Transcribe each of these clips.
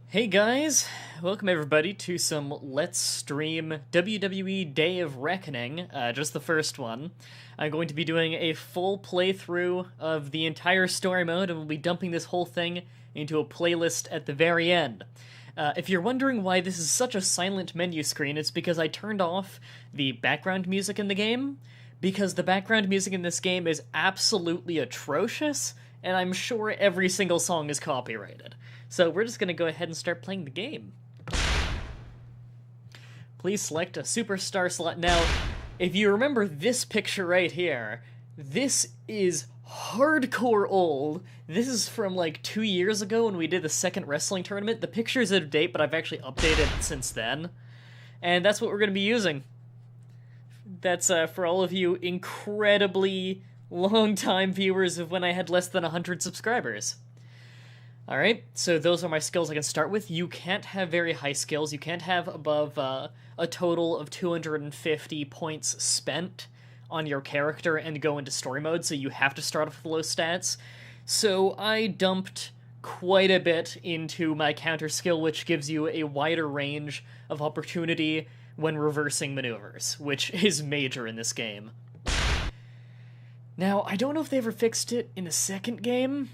Hey guys, welcome everybody to some Let's Stream WWE Day of Reckoning, just the first one. I'm going to be doing a full playthrough of the entire story mode, and we'll be dumping this whole thing into a playlist at the very end. If you're wondering why this is such a silent menu screen, it's because I turned off the background music in the game, because the background music in this game is absolutely atrocious, and I'm sure every single song is copyrighted. So we're just going to go ahead and start playing the game. Please select a superstar slot. Now, if you remember this picture right here, this is hardcore old. This is from like 2 years ago when we did the second wrestling tournament. The picture's out of date, but I've actually updated it since then. And that's what we're going to be using. That's for all of you incredibly long-time viewers of when I had less than 100 subscribers. Alright, so those are my skills I can start with. You can't have very high skills. You can't have above a total of 250 points spent on your character and go into story mode, so you have to start off with low stats. So I dumped quite a bit into my counter skill, which gives you a wider range of opportunity when reversing maneuvers, which is major in this game. Now, I don't know if they ever fixed it in the second game,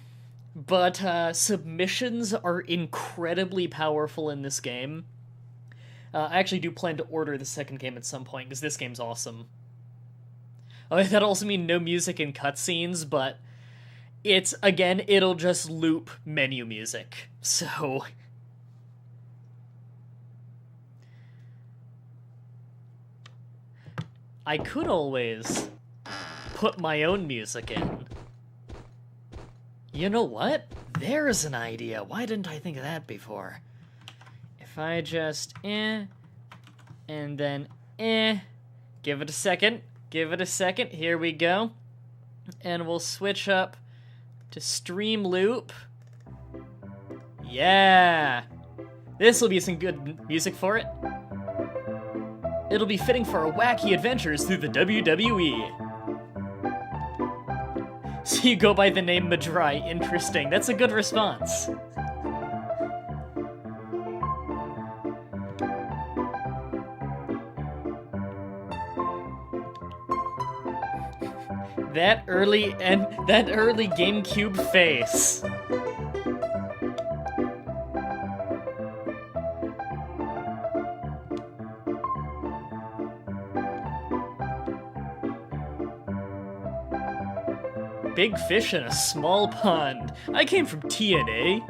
but submissions are incredibly powerful in this game. I actually do plan to order the second game at some point, because this game's awesome. That'll also mean no music in cutscenes, but it'll just loop menu music, so... I could always put my own music in. You know what? There's an idea. Why didn't I think of that before? If I just and then give it a second. Give it a second. Here we go. And we'll switch up to stream loop. Yeah. This will be some good music for it. It'll be fitting for our wacky adventures through the WWE. So you go by the name Mah-Dry. Interesting. That's a good response. That early GameCube face. Big fish in a small pond. I came from TNA.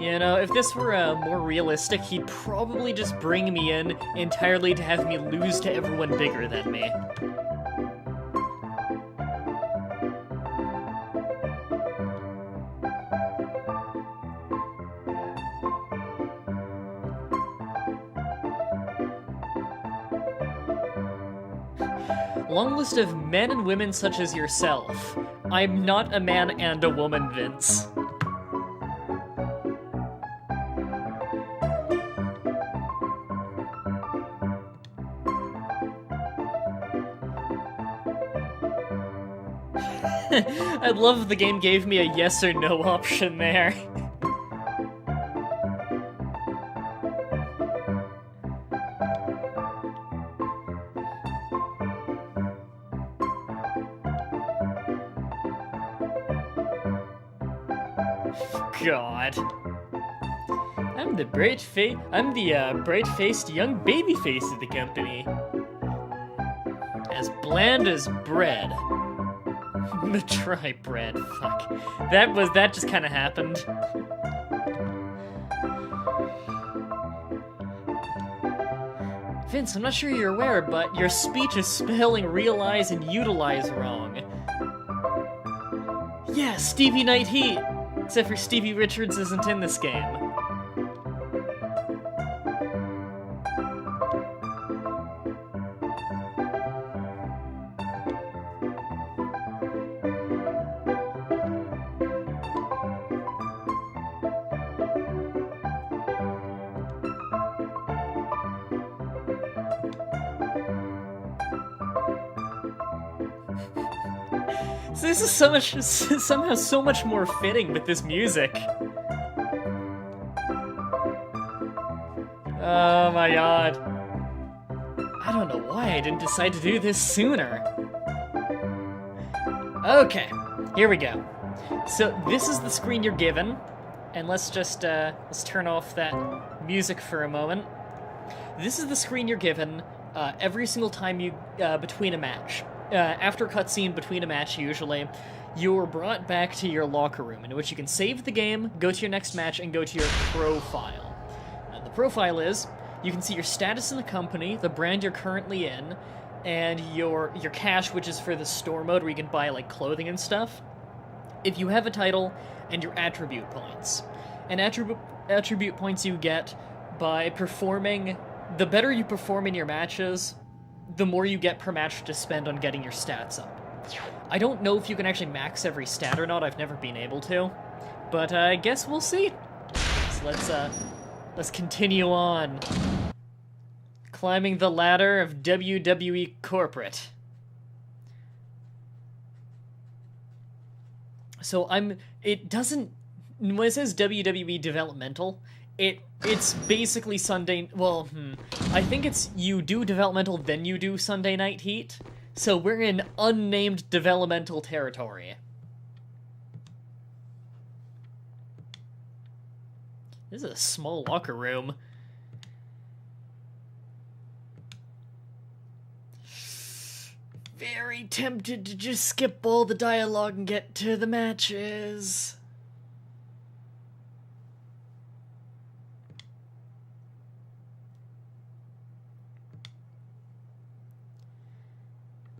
You know, if this were more realistic, he'd probably just bring me in entirely to have me lose to everyone bigger than me. Long list of men and women such as yourself. I'm not a man and a woman, Vince. I love the game gave me a yes or no option there. God. I'm the bright-faced young baby face of the company. As bland as bread. Mah-Dry-Bread, fuck. That just kinda happened. Vince, I'm not sure you're aware, but your speech is spelling realize and utilize wrong. Yeah, Stevie Night Heat! Except for Stevie Richards isn't in this game. So this is so much, somehow so much more fitting with this music. Oh my god. I don't know why I didn't decide to do this sooner. Okay, here we go. So this is the screen you're given, and let's just, let's turn off that music for a moment. This is the screen you're given every single time you, between a match. After a cutscene between a match, usually, you're brought back to your locker room, in which you can save the game, go to your next match, and go to your profile. The profile is, you can see your status in the company, the brand you're currently in, and your cash, which is for the store mode where you can buy, like, clothing and stuff. If you have a title, and your attribute points. And attribute points you get by performing... The better you perform in your matches, the more you get per match to spend on getting your stats up. I don't know if you can actually max every stat or not, I've never been able to. But I guess we'll see. So let's continue on. Climbing the ladder of WWE Corporate. So it doesn't, when it says WWE Developmental, it's basically Sunday, well, I think it's you do developmental, then you do Sunday Night Heat. So we're in unnamed developmental territory. This is a small locker room. Very tempted to just skip all the dialogue and get to the matches.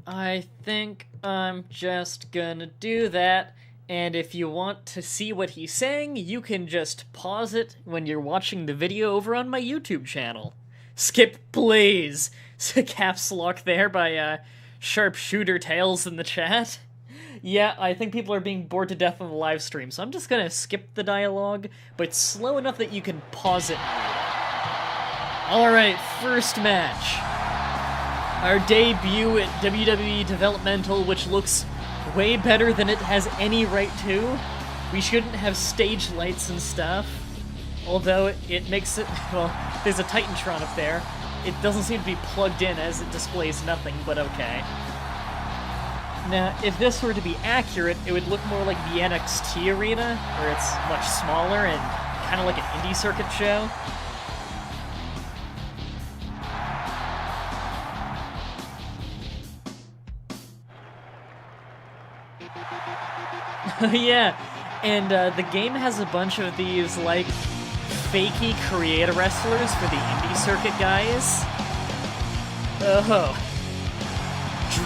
I think I'm just gonna do that, and if you want to see what he's saying, you can just pause it when you're watching the video over on my YouTube channel. Skip, please! Caps lock there by, Sharpshooter Tales in the chat. Yeah, I think people are being bored to death on the live stream, so I'm just gonna skip the dialogue, but slow enough that you can pause it. Alright, first match. Our debut at WWE Developmental, which looks way better than it has any right to. We shouldn't have stage lights and stuff. Although it makes it, well, there's a Titantron up there. It doesn't seem to be plugged in as it displays nothing, but okay. Now, if this were to be accurate, it would look more like the NXT arena, where it's much smaller and kind of like an indie circuit show. Yeah, and the game has a bunch of these, like, fakey creator wrestlers for the indie circuit guys. Oh.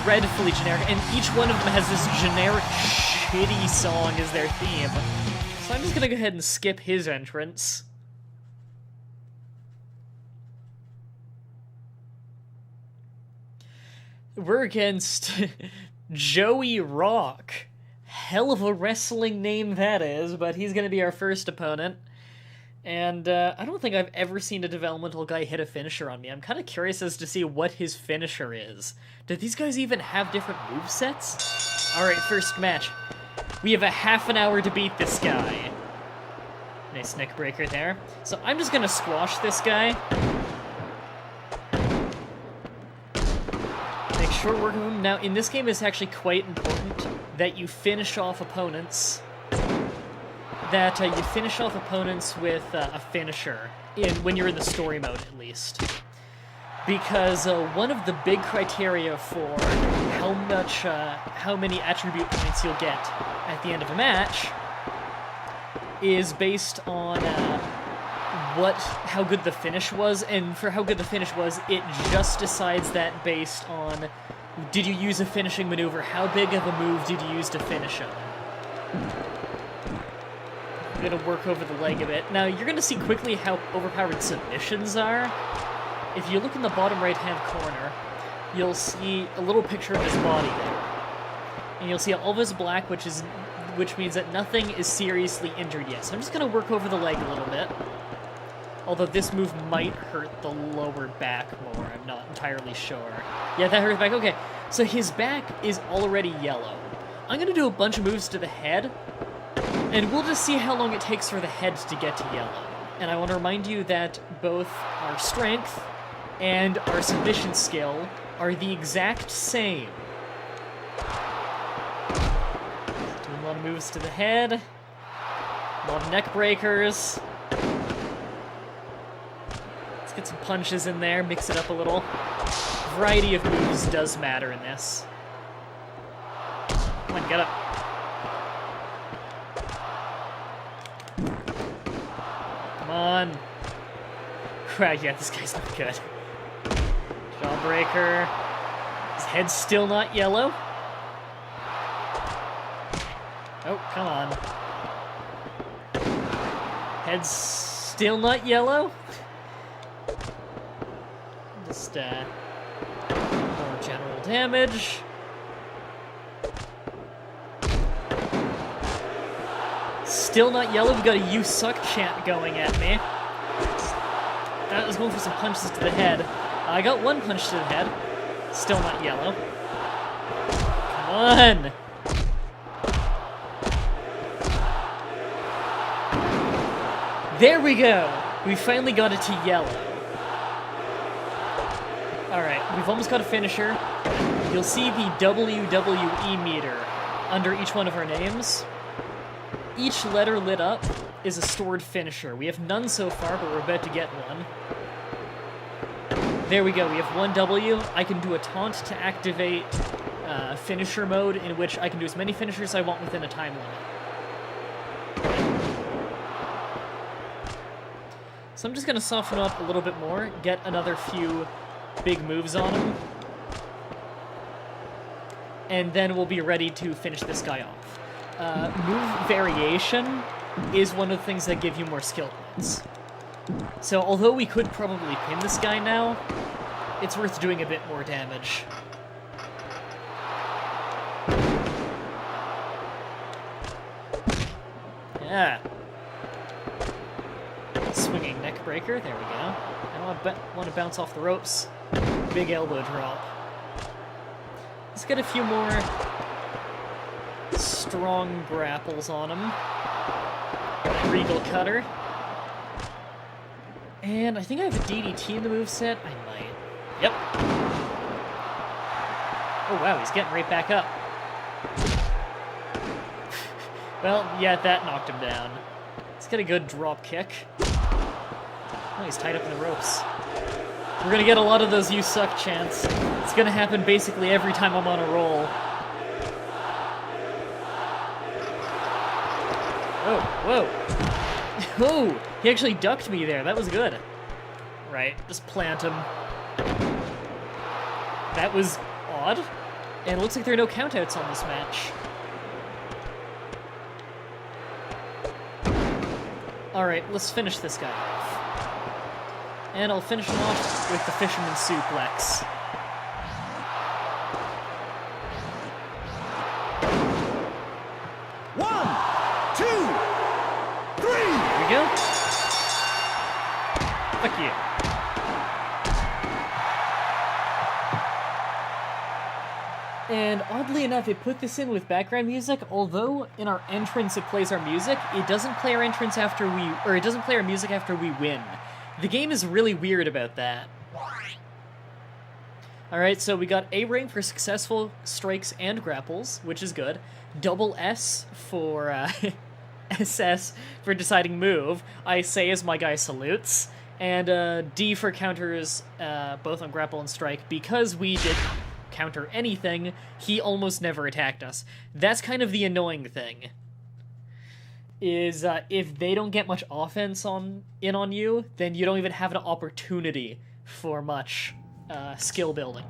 Dreadfully generic, and each one of them has this generic shitty song as their theme. So I'm just gonna go ahead and skip his entrance. We're against Joey Rock. Hell of a wrestling name that is, but he's gonna be our first opponent. And I don't think I've ever seen a developmental guy hit a finisher on me. I'm kind of curious as to see what his finisher is. Do these guys even have different movesets? Alright, first match. We have a half an hour to beat this guy. Nice neck breaker there. So I'm just gonna squash this guy. Make short work of him. Now, in this game, it's actually quite important that you finish off opponents. You finish off opponents with a finisher, when you're in the story mode, at least. Because one of the big criteria for how many attribute points you'll get at the end of a match is based on how good the finish was, and for how good the finish was, it just decides that based on, did you use a finishing maneuver, how big of a move did you use to finish him? I'm gonna work over the leg a bit. Now, you're gonna see quickly how overpowered submissions are. If you look in the bottom right-hand corner, you'll see a little picture of his body there. And you'll see all of his black, which means that nothing is seriously injured yet. So I'm just gonna work over the leg a little bit. Although this move might hurt the lower back more, I'm not entirely sure. Yeah, that hurts back. Okay, so his back is already yellow. I'm gonna do a bunch of moves to the head, and we'll just see how long it takes for the head to get to yellow. And I want to remind you that both our strength and our submission skill are the exact same. Doing a lot of moves to the head, a lot of neck breakers. Let's get some punches in there, mix it up a little. Variety of moves does matter in this. Come on, get up. Come on. Yeah, this guy's not good. Jawbreaker. His head's still not yellow. Oh, come on. Head's still not yellow. Just, more general damage. Still not yellow. We got a "You suck" chant going at me. I was going for some punches to the head. I got one punch to the head. Still not yellow. Come on! There we go! We finally got it to yellow. Alright, we've almost got a finisher. You'll see the WWE meter under each one of our names. Each letter lit up is a stored finisher. We have none so far, but we're about to get one. There we go, we have one W. I can do a taunt to activate finisher mode, in which I can do as many finishers as I want within a time limit. So I'm just going to soften up a little bit more, get another few big moves on him, and then we'll be ready to finish this guy off. Move variation is one of the things that give you more skill points. So although we could probably pin this guy now, it's worth doing a bit more damage. Yeah. Swinging neck breaker, there we go. I want to bounce off the ropes. Big elbow drop. Let's get a few more strong grapples on him. Regal cutter. And I think I have a DDT in the moveset. I might. Yep. Oh wow, he's getting right back up. Well, yeah, that knocked him down. Let's get a good drop kick. Oh, he's tied up in the ropes. We're gonna get a lot of those "You suck" chants. It's gonna happen basically every time I'm on a roll. Oh, whoa. Oh, he actually ducked me there. That was good. Right, just plant him. That was odd. And it looks like there are no countouts on this match. Alright, let's finish this guy off. And I'll finish him off with the Fisherman Suplex. One, two, three! Here we go. Fuck you. And oddly enough, it put this in with background music, although in our entrance it plays our music, it doesn't play our entrance after it doesn't play our music after we win. The game is really weird about that. Alright, so we got A rank for successful strikes and grapples, which is good. Double S for, SS for deciding move, I say as my guy salutes. And, D for counters, both on grapple and strike, because we did counter anything, he almost never attacked us. That's kind of the annoying thing. Is, if they don't get much offense in on you, then you don't even have an opportunity for much skill building.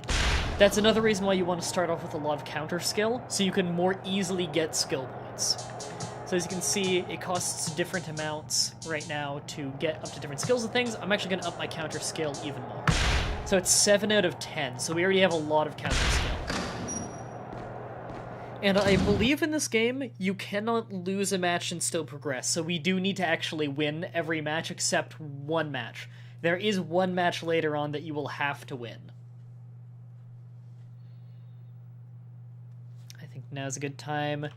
That's another reason why you want to start off with a lot of counter skill, so you can more easily get skill points. So as you can see, it costs different amounts right now to get up to different skills and things. I'm actually going to up my counter skill even more. So it's 7 out of 10, so we already have a lot of counter skill. And I believe in this game, you cannot lose a match and still progress, so we do need to actually win every match except one match. There is one match later on that you will have to win. I think now's a good time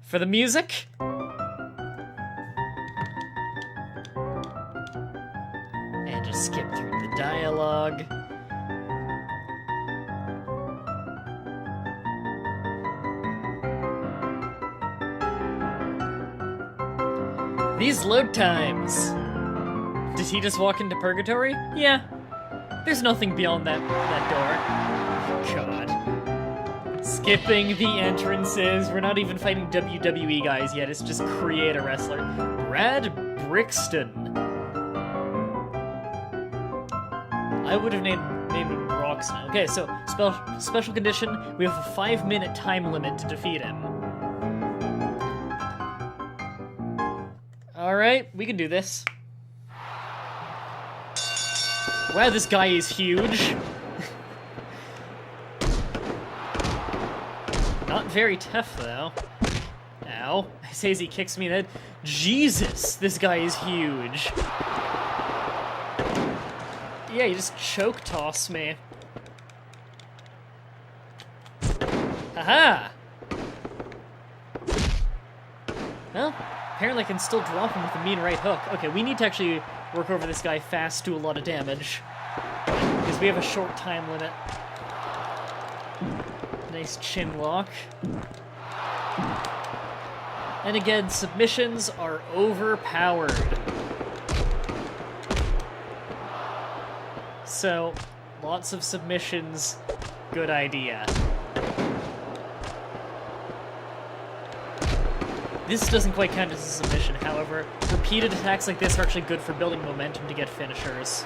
for the music. And just skip through the dialogue. These load times. Did he just walk into purgatory? Yeah. There's nothing beyond that door. God. Skipping the entrances. We're not even fighting WWE guys yet. It's just create a wrestler. Brad Brixton. I would have named him Brixton. Okay, so special condition. We have a 5-minute time limit to defeat him. Alright, we can do this. Wow, this guy is huge. Not very tough, though. Ow. I say as he kicks me in the head. Jesus, this guy is huge. Yeah, you just choke toss me. Aha! Well, apparently I can still drop him with a mean right hook. Okay, we need to actually work over this guy fast, do a lot of damage. Because we have a short time limit. Nice chin lock. And again, submissions are overpowered. So, lots of submissions, good idea. This doesn't quite count as a submission, however, repeated attacks like this are actually good for building momentum to get finishers.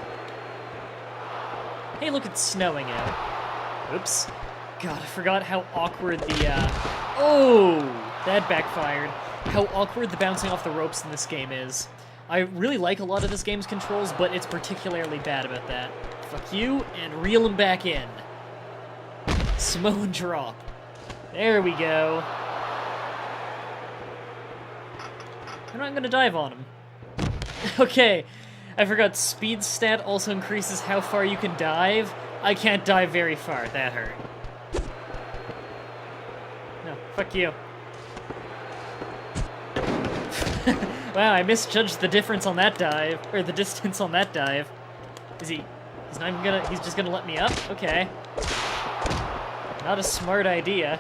Hey, look, it's snowing out. Oops. God, I forgot how awkward the, Oh! That backfired. How awkward the bouncing off the ropes in this game is. I really like a lot of this game's controls, but it's particularly bad about that. Fuck you, and reel him back in. Samoan drop. There we go. I'm not gonna dive on him. Okay, I forgot speed stat also increases how far you can dive. I can't dive very far, that hurt. No, fuck you. Wow, I misjudged the difference on that dive, or the distance on that dive. Is he, he's not even gonna, he's just gonna let me up? Okay. Not a smart idea.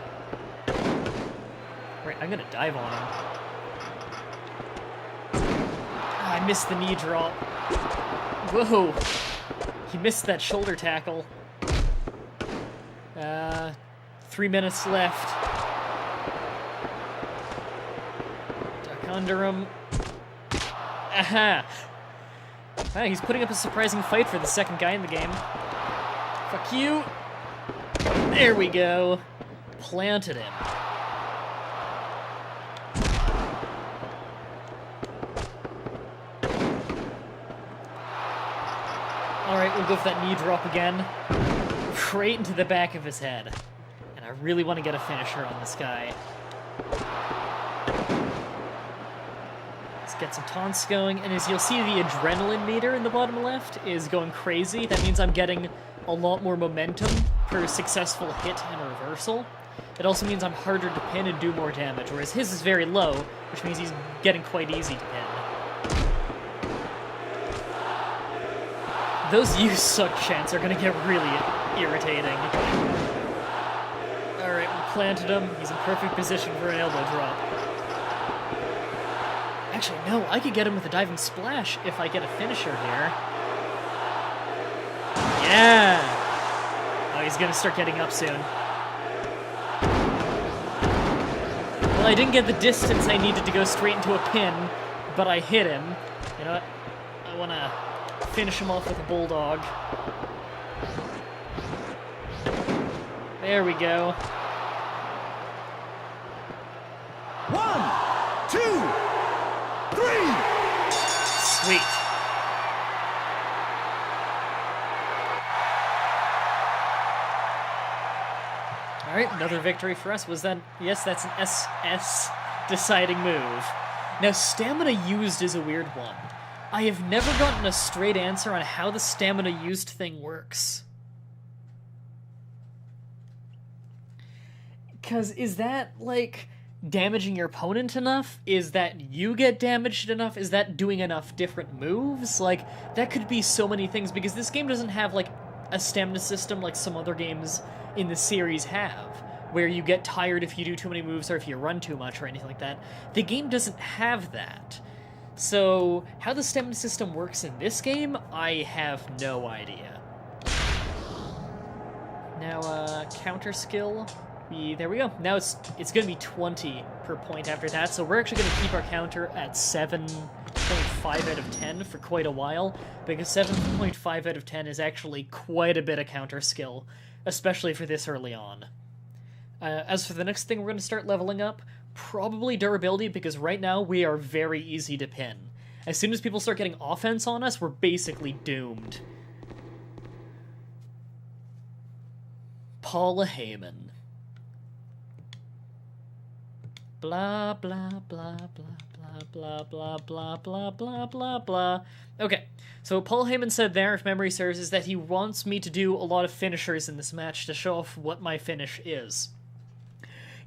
Right, I'm gonna dive on him. I missed the knee drop. Whoa! He missed that shoulder tackle. 3 minutes left. Duck under him. Aha! Wow, he's putting up a surprising fight for the second guy in the game. Fuck you! There we go! Planted him. Alright, we'll go for that knee drop again. Right into the back of his head. And I really want to get a finisher on this guy. Let's get some taunts going. And as you'll see, the adrenaline meter in the bottom left is going crazy. That means I'm getting a lot more momentum per successful hit and reversal. It also means I'm harder to pin and do more damage, whereas his is very low, which means he's getting quite easy to pin. Those "you suck" chants are gonna get really irritating. Alright, we planted him. He's in perfect position for an elbow drop. Actually, no, I could get him with a diving splash if I get a finisher here. Yeah! Oh, he's gonna start getting up soon. Well, I didn't get the distance I needed to go straight into a pin, but I hit him. You know what? I wanna finish him off with a bulldog. There we go. 1, 2, 3. Sweet. Alright, another victory for us. Was that... Yes, that's an SS deciding move. Now, stamina used is a weird one. I have never gotten a straight answer on how the stamina used thing works. Because is that, like, damaging your opponent enough? Is that you get damaged enough? Is that doing enough different moves? Like, that could be so many things, because this game doesn't have, like, a stamina system like some other games in the series have, where you get tired if you do too many moves or if you run too much or anything like that. The game doesn't have that. So, how the stamina system works in this game, I have no idea. Now, counter skill. There we go. Now it's going to be 20 per point after that, so we're actually going to keep our counter at 7.5 out of 10 for quite a while, because 7.5 out of 10 is actually quite a bit of counter skill, especially for this early on. As for the next thing we're going to start leveling up, probably durability, because right now we are very easy to pin. As soon as people start getting offense on us, we're basically doomed. Paul Heyman. Blah, blah, blah, blah, blah, blah, blah, blah, blah, blah, blah. Okay, so Paul Heyman said there, if memory serves, is that he wants me to do a lot of finishers in this match to show off what my finish is.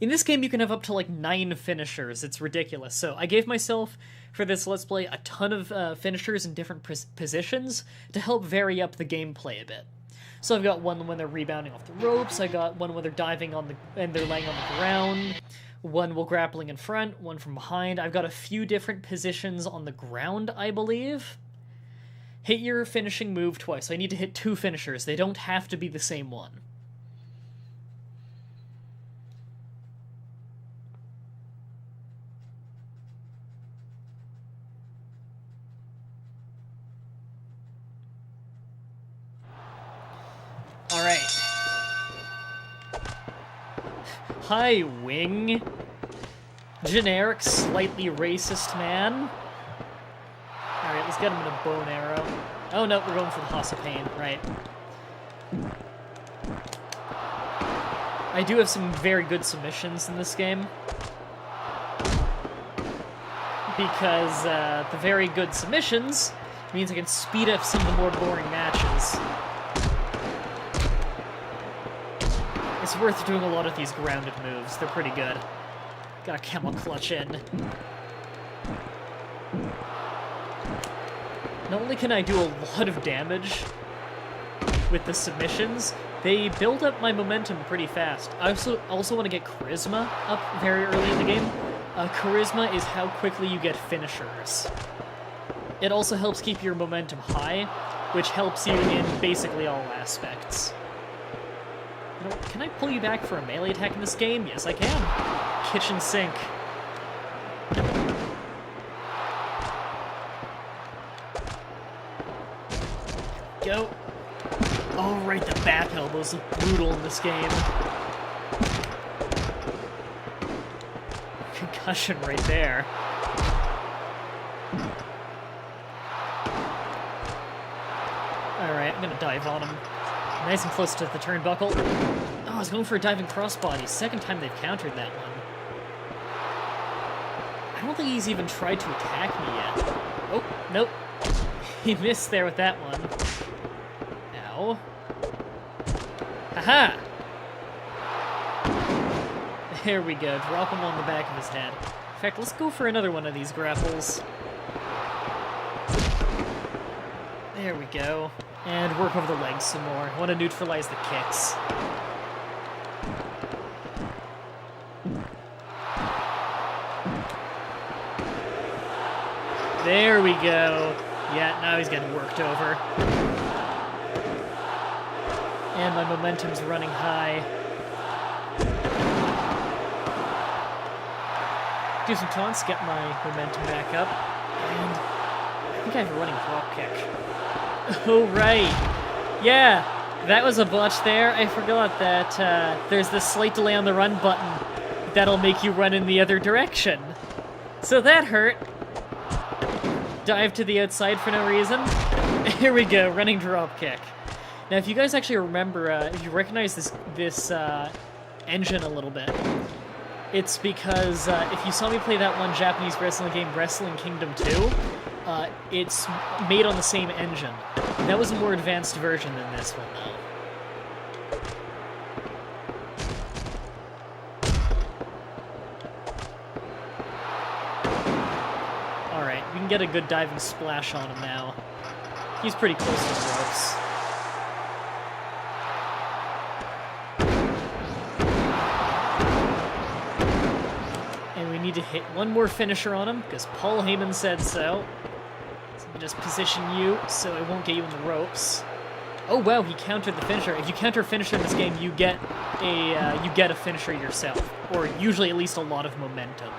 In this game, you can have up to, like, 9 finishers. It's ridiculous. So I gave myself, for this Let's Play, a ton of finishers in different positions to help vary up the gameplay a bit. So I've got one when they're rebounding off the ropes, I got one when they're diving on and they're laying on the ground, one while grappling in front, one from behind. I've got a few different positions on the ground, I believe. Hit your finishing move twice. So I need to hit 2 finishers. They don't have to be the same one. Alright. Hi, Wing. Generic, slightly racist man. Alright, let's get him in a bow and arrow. Oh no, we're going for the Hoss of Pain, right. I do have some very good submissions in this game. Because the very good submissions means I can speed up some of the more boring matches. It's worth doing a lot of these grounded moves. They're pretty good. Got a camel clutch in. Not only can I do a lot of damage with the submissions, they build up my momentum pretty fast. I also want to get Charisma up very early in the game. Charisma is how quickly you get finishers. It also helps keep your momentum high, which helps you in basically all aspects. You know, can I pull you back for a melee attack in this game? Yes, I can. Kitchen sink. Go. Oh, right, the back elbows look brutal in this game. Concussion right there. Alright, I'm gonna dive on him. Nice and close to the turnbuckle. Oh, I was going for a diving crossbody. Second time they've countered that one. I don't think he's even tried to attack me yet. Oh, nope. He missed there with that one. Ow. Haha! There we go. Drop him on the back of his head. In fact, let's go for another one of these grapples. There we go. And work over the legs some more. I want to neutralize the kicks. There we go. Yeah, now he's getting worked over. And my momentum's running high. Do some taunts, get my momentum back up. And I think I have a running drop kick. Oh, right. Yeah, that was a botch there. I forgot that there's this slight delay on the run button that'll make you run in the other direction. So that hurt. Dive to the outside for no reason. Here we go, running drop kick. Now, if you guys actually remember, if you recognize this engine a little bit, it's because if you saw me play that one Japanese wrestling game, Wrestling Kingdom 2, it's made on the same engine. That was a more advanced version than this one, though. get a good diving splash on him now. He's pretty close to the ropes. And we need to hit one more finisher on him, because Paul Heyman said so. So let me just position you so I won't get you in the ropes. Oh wow, he countered the finisher. If you counter a finisher in this game, you get a finisher yourself, or usually at least a lot of momentum.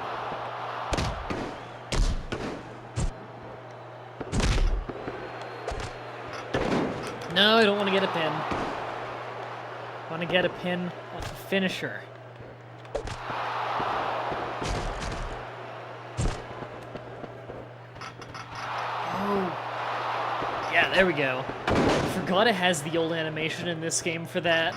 No, I don't want to get a pin. I want to get a pin off the finisher. Oh. Yeah, there we go. I forgot it has the old animation in this game for that.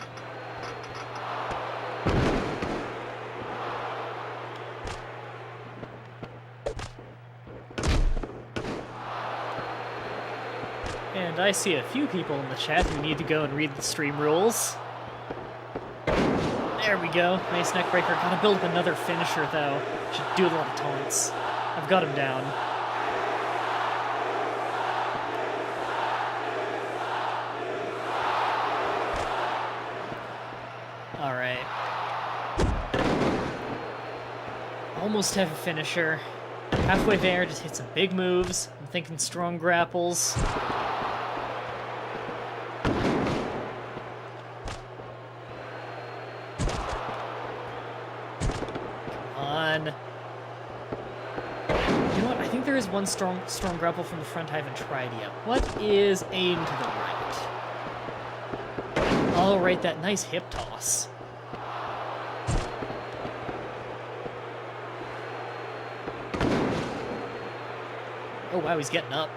And I see a few people in the chat who need to go and read the stream rules. There we go. Nice neck breaker. Gotta build up another finisher, though. Should do a lot of taunts. I've got him down. Alright. Almost have a finisher. Halfway there, just hit some big moves. I'm thinking strong grapples. You know what? I think there is one strong grapple from the front I haven't tried yet. What is aim to the right? Oh, right, that nice hip toss. Oh, wow, he's getting up.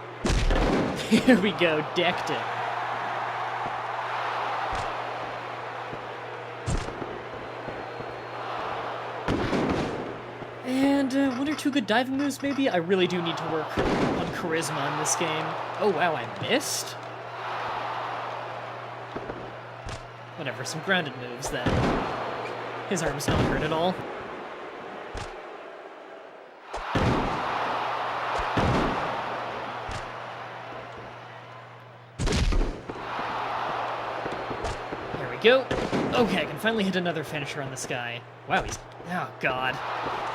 Here we go, decked it. And one or two good diving moves, maybe? I really do need to work on charisma in this game. Oh, wow, I missed? Whatever, some grounded moves then. His arm's not hurt at all. There we go. Okay, I can finally hit another finisher on this guy. Wow, he's... Oh, God.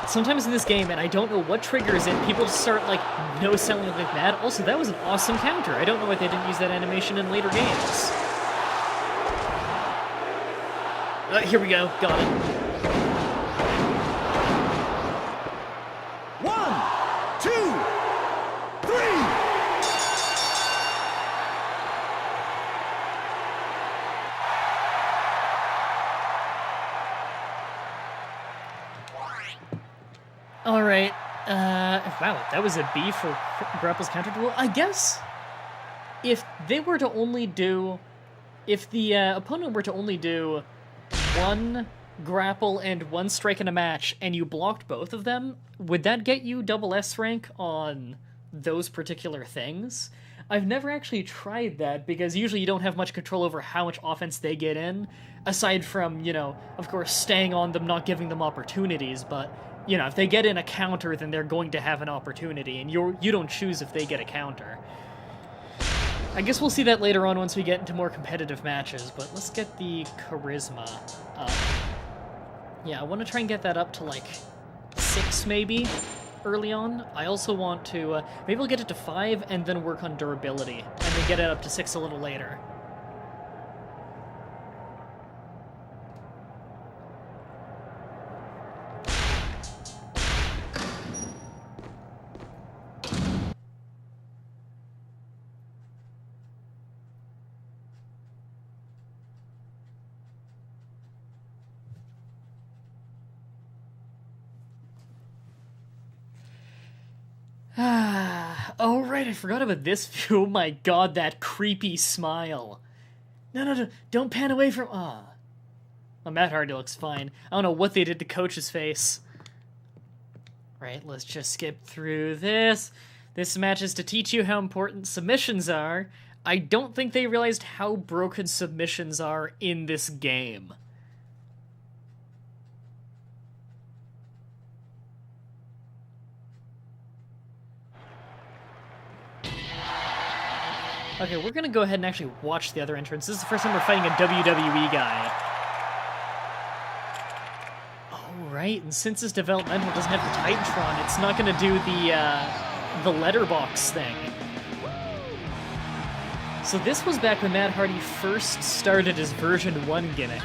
Sometimes in this game, and I don't know what triggers it, people just start, like, no-selling like mad. Also, that was an awesome counter. I don't know why they didn't use that animation in later games. Here we go. Got it. 1, 2, 3. Alright, wow, that was a B for Grapple's counter duel. I guess if they were to only do, if the opponent were to only do one grapple and one strike in a match, and you blocked both of them, would that get you double S rank on those particular things? I've never actually tried that, because usually you don't have much control over how much offense they get in, aside from, you know, of course, staying on them, not giving them opportunities, but, you know, if they get in a counter, then they're going to have an opportunity, and you don't choose if they get a counter. I guess we'll see that later on once we get into more competitive matches, but let's get the charisma up. Yeah, I want to try and get that up to, like, 6, maybe, early on. I also want to, maybe we'll get it to 5, and then work on durability, and then get it up to 6 a little later. Oh, right, I forgot about this view. Oh my god, that creepy smile. No, don't pan away from... Ah. Well, Matt Hardy looks fine. I don't know what they did to Coach's face. Right, let's just skip through this. This match is to teach you how important submissions are. I don't think they realized how broken submissions are in this game. Okay, we're gonna go ahead and actually watch the other entrance. This is the first time we're fighting a WWE guy. Oh, right, and since this developmental doesn't have the Titantron, it's not gonna do the letterbox thing. So this was back when Matt Hardy first started his version 1 gimmick.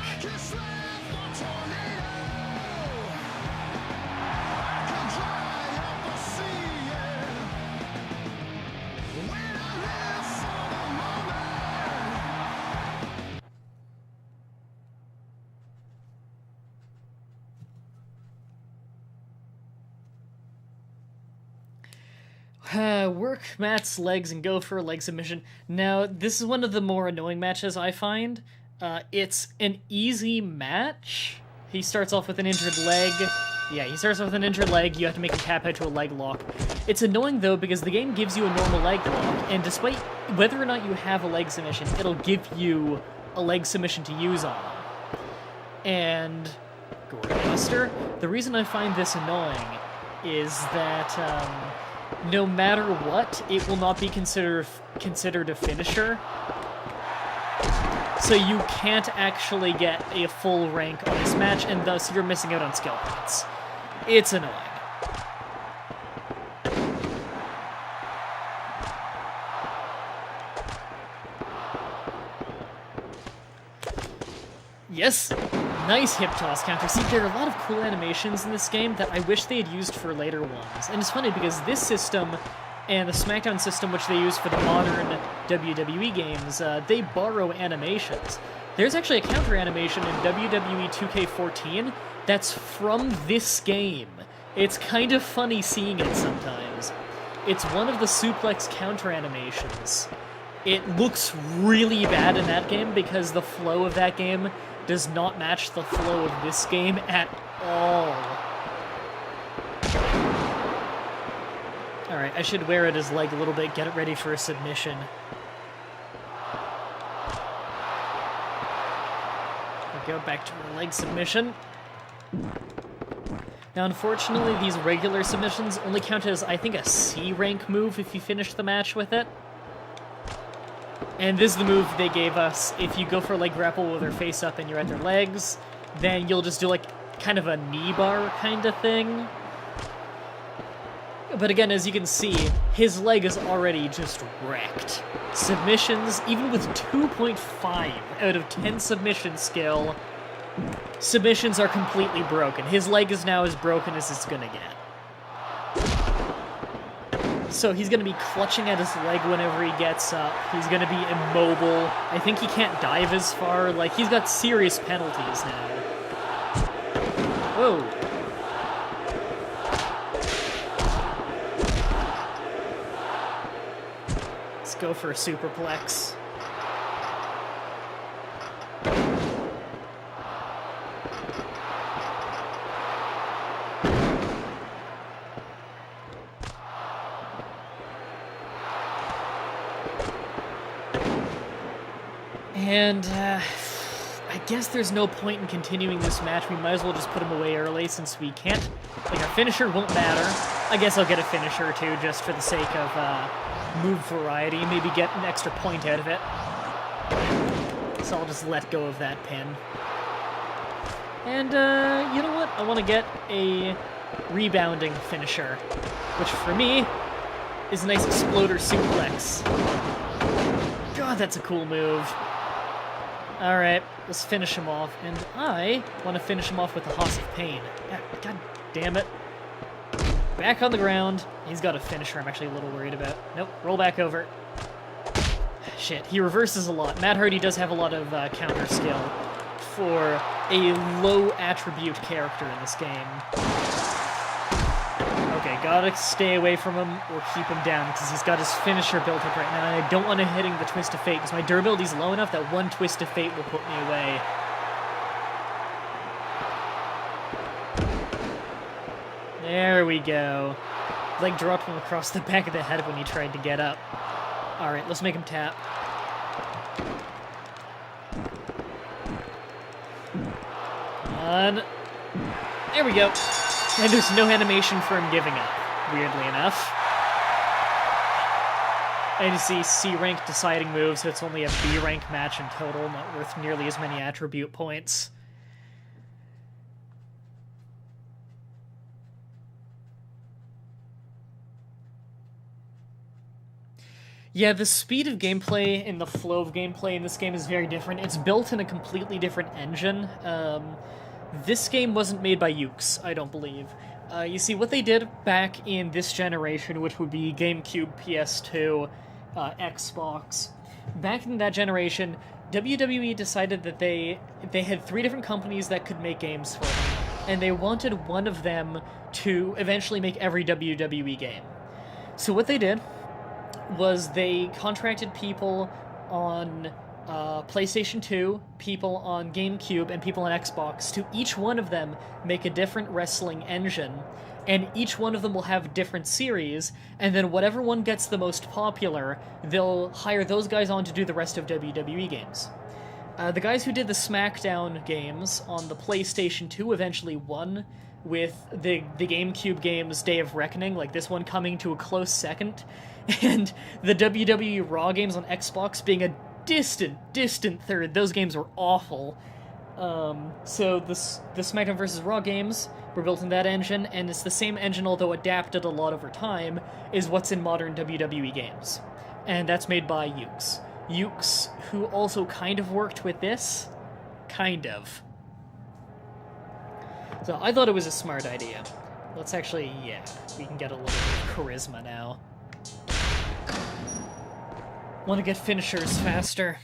Work Matt's legs and go for a leg submission. Now, this is one of the more annoying matches I find. It's an easy match. He starts off with an injured leg. Yeah, he starts off with an injured leg. You have to make him tap out to a leg lock. It's annoying, though, because the game gives you a normal leg lock, and despite whether or not you have a leg submission, it'll give you a leg submission to use on him. And Gordon Buster, the reason I find this annoying is that no matter what, it will not be considered a finisher. So you can't actually get a full rank on this match, and thus you're missing out on skill points. It's annoying. Yes! Nice hip toss counter. See, there are a lot of cool animations in this game that I wish they had used for later ones. And it's funny because this system and the SmackDown system, which they use for the modern WWE games, they borrow animations. There's actually a counter animation in WWE 2K14 that's from this game. It's kind of funny seeing it sometimes. It's one of the suplex counter animations. It looks really bad in that game because the flow of that game does not match the flow of this game at all. Alright, I should wear it his leg a little bit, get it ready for a submission. We go back to our leg submission. Now, unfortunately, these regular submissions only count as, I think, a C rank move if you finish the match with it. And this is the move they gave us. If you go for a leg grapple with their face up and you're at their legs, then you'll just do like kind of a knee bar kind of thing. But again, as you can see, his leg is already just wrecked. Submissions, even with 2.5 out of 10 submission skill, submissions are completely broken. His leg is now as broken as it's gonna get. So he's going to be clutching at his leg whenever he gets up. He's going to be immobile. I think he can't dive as far. Like, he's got serious penalties now. Whoa. Let's go for a superplex. And, I guess there's no point in continuing this match. We might as well just put him away early since we can't. Like, our finisher won't matter. I guess I'll get a finisher, too, just for the sake of, move variety. Maybe get an extra point out of it. So I'll just let go of that pin. And, you know what? I want to get a rebounding finisher, which, for me, is a nice exploder suplex. God, that's a cool move. Alright, let's finish him off, and I want to finish him off with the Hoss of Pain. God damn it. Back on the ground. He's got a finisher I'm actually a little worried about. Nope, roll back over. Shit, he reverses a lot. Matt Hardy does have a lot of counter skill for a low attribute character in this game. Okay, gotta stay away from him or keep him down because he's got his finisher built up right now, and I don't want him hitting the Twist of Fate because my durability's low enough that one Twist of Fate will put me away. There we go. Leg dropped him across the back of the head when he tried to get up. Alright, let's make him tap. On. There we go. And there's no animation for him giving up, weirdly enough. And you see C rank deciding moves, so it's only a B rank match in total, not worth nearly as many attribute points. Yeah, the speed of gameplay and the flow of gameplay in this game is very different. It's built in a completely different engine. This game wasn't made by Yuke's, I don't believe. You see, what they did back in this generation, which would be GameCube, PS2, Xbox, back in that generation, WWE decided that they had 3 different companies that could make games for them, and they wanted one of them to eventually make every WWE game. So what they did was they contracted people on PlayStation 2, people on GameCube, and people on Xbox to each one of them make a different wrestling engine, and each one of them will have different series, and then whatever one gets the most popular, they'll hire those guys on to do the rest of WWE games. The guys who did the SmackDown games on the PlayStation 2 eventually won, with the GameCube games Day of Reckoning, like this one coming to a close second, and the WWE Raw games on Xbox being a distant third. Those games were awful. So the SmackDown vs. Raw games were built in that engine, and it's the same engine, although adapted a lot over time, is what's in modern WWE games. And that's made by Yuke's. Yuke's, who also kind of worked with this. Kind of. So I thought it was a smart idea. Let's actually, yeah, we can get a little bit of charisma now. Want to get finishers faster.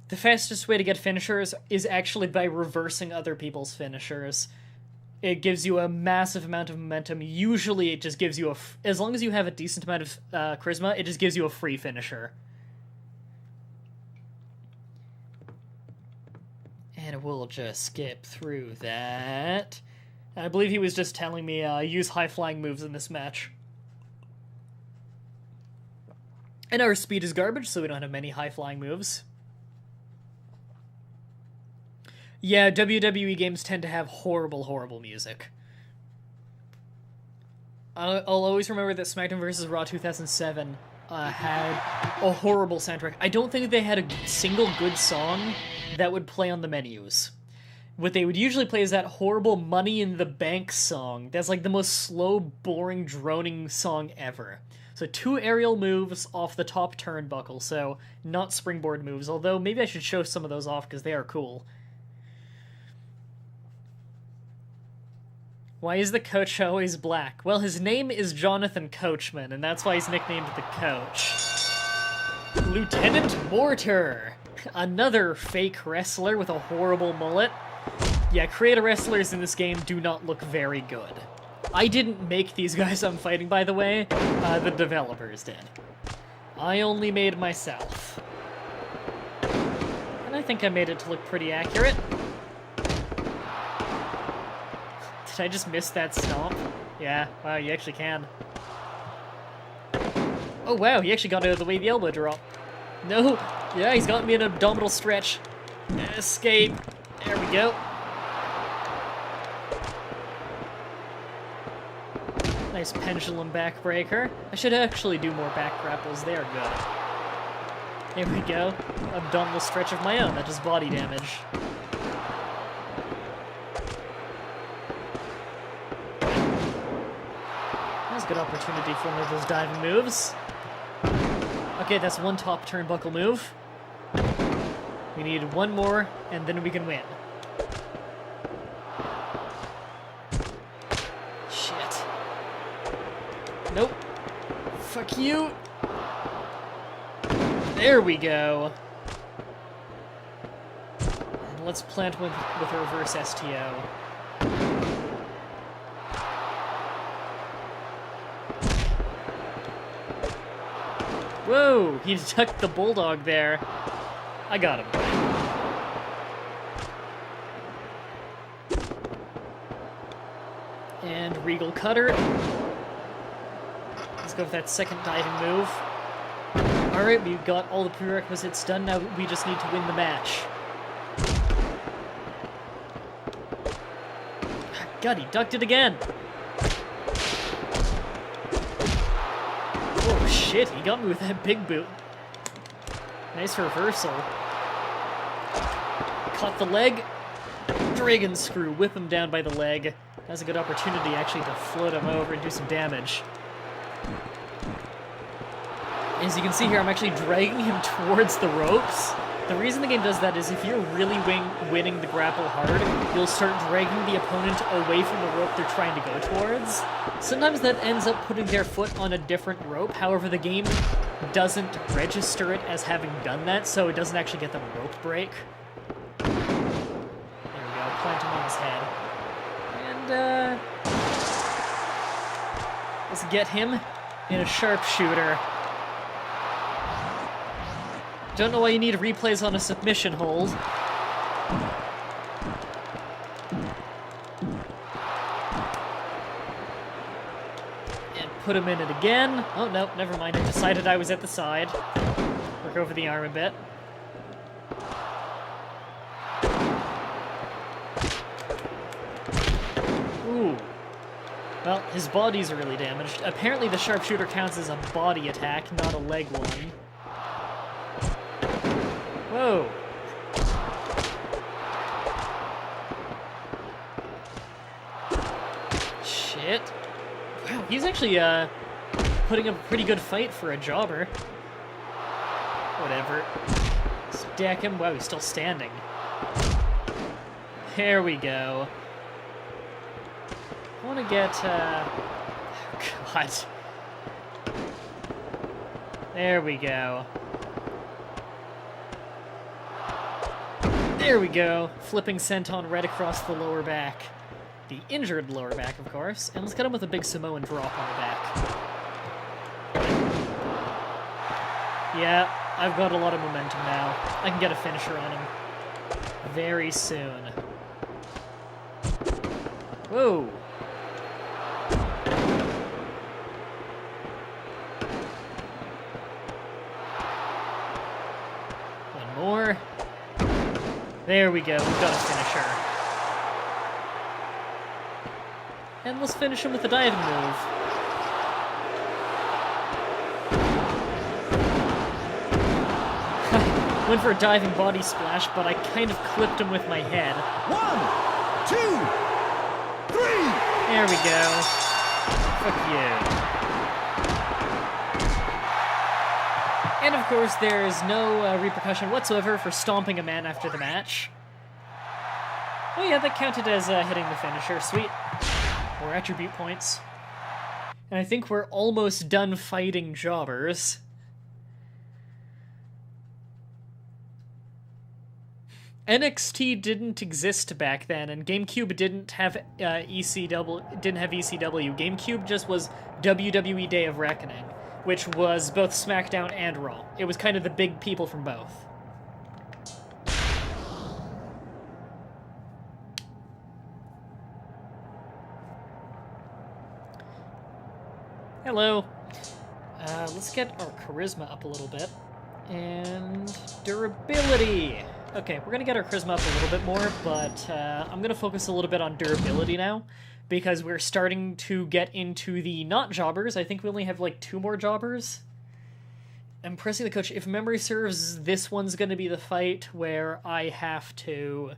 The fastest way to get finishers is actually by reversing other people's finishers. It gives you a massive amount of momentum. Usually it just gives you as long as you have a decent amount of charisma, it just gives you a free finisher. And we'll just skip through that. I believe he was just telling me use high-flying moves in this match. And our speed is garbage, so we don't have many high-flying moves. Yeah, WWE games tend to have horrible music. I'll always remember that SmackDown vs. Raw 2007 had a horrible soundtrack. I don't think they had a single good song that would play on the menus. What they would usually play is that horrible Money in the Bank song. That's like the most slow, boring, droning song ever. So 2 aerial moves off the top turnbuckle, so not springboard moves, although maybe I should show some of those off because they are cool. Why is the coach always black? Well, his name is Jonathan Coachman, and that's why he's nicknamed the Coach. Lieutenant Mortar! Another fake wrestler with a horrible mullet. Yeah, creator wrestlers in this game do not look very good. I didn't make these guys I'm fighting, by the way. The developers did. I only made myself. And I think I made it to look pretty accurate. Did I just miss that stomp? Yeah, wow, you actually can. Oh wow, he actually got out of the way of the elbow drop. No! Yeah, he's got me an abdominal stretch. Escape. There we go. Nice pendulum backbreaker. I should actually do more back grapples. They are good. There we go. Abdominal stretch of my own. That does body damage. That's a good opportunity for one of those diving moves. Okay, that's one top turnbuckle move. We need one more, and then we can win. Shit. Nope. Fuck you. There we go. And let's plant with a reverse STO. Whoa! He ducked the bulldog there. I got him. And Regal Cutter. Let's go with that second diving move. Alright, we've got all the prerequisites done, now we just need to win the match. God, he ducked it again! Oh shit, he got me with that big boot. Nice reversal. Caught the leg. Dragon screw, whip him down by the leg. That's a good opportunity actually to float him over and do some damage. As you can see here, I'm actually dragging him towards the ropes. The reason the game does that is if you're really winning the grapple hard, you'll start dragging the opponent away from the rope they're trying to go towards. Sometimes that ends up putting their foot on a different rope, however the game doesn't register it as having done that, so it doesn't actually get them a rope break. There we go, plant him on his head. And, let's get him in a sharpshooter. Don't know why you need replays on a submission hold. And put him in it again. Oh, no, never mind. I decided I was at the side. Work over the arm a bit. Ooh. Well, his body's really damaged. Apparently the sharpshooter counts as a body attack, not a leg one. Whoa. Shit. Wow, he's actually putting up a pretty good fight for a jobber. Whatever. Stack him. Wow, he's still standing. There we go. I want to get, God. There we go. There we go. Flipping senton right across the lower back. The injured lower back, of course. And let's get him with a big Samoan drop on the back. Yeah, I've got a lot of momentum now. I can get a finisher on him very soon. Whoa. One more. There we go, we've got a finisher. And let's finish him with a diving move. Went for a diving body splash, but I kind of clipped him with my head. 1, 2, 3! There we go. Fuck you. And of course, there's no repercussion whatsoever for stomping a man after the match. Oh yeah, that counted as hitting the finisher. Sweet. More attribute points. And I think we're almost done fighting jobbers. NXT didn't exist back then, and GameCube didn't have ECW. GameCube just was WWE Day of Reckoning, which was both SmackDown and Raw. It was kind of the big people from both. Hello. Let's get our charisma up a little bit. And durability. Okay, we're gonna get our charisma up a little bit more, but I'm gonna focus a little bit on durability now, because we're starting to get into the not jobbers. I think we only have like 2 more jobbers. I'm pressing the coach. If memory serves, this one's gonna be the fight where I have to...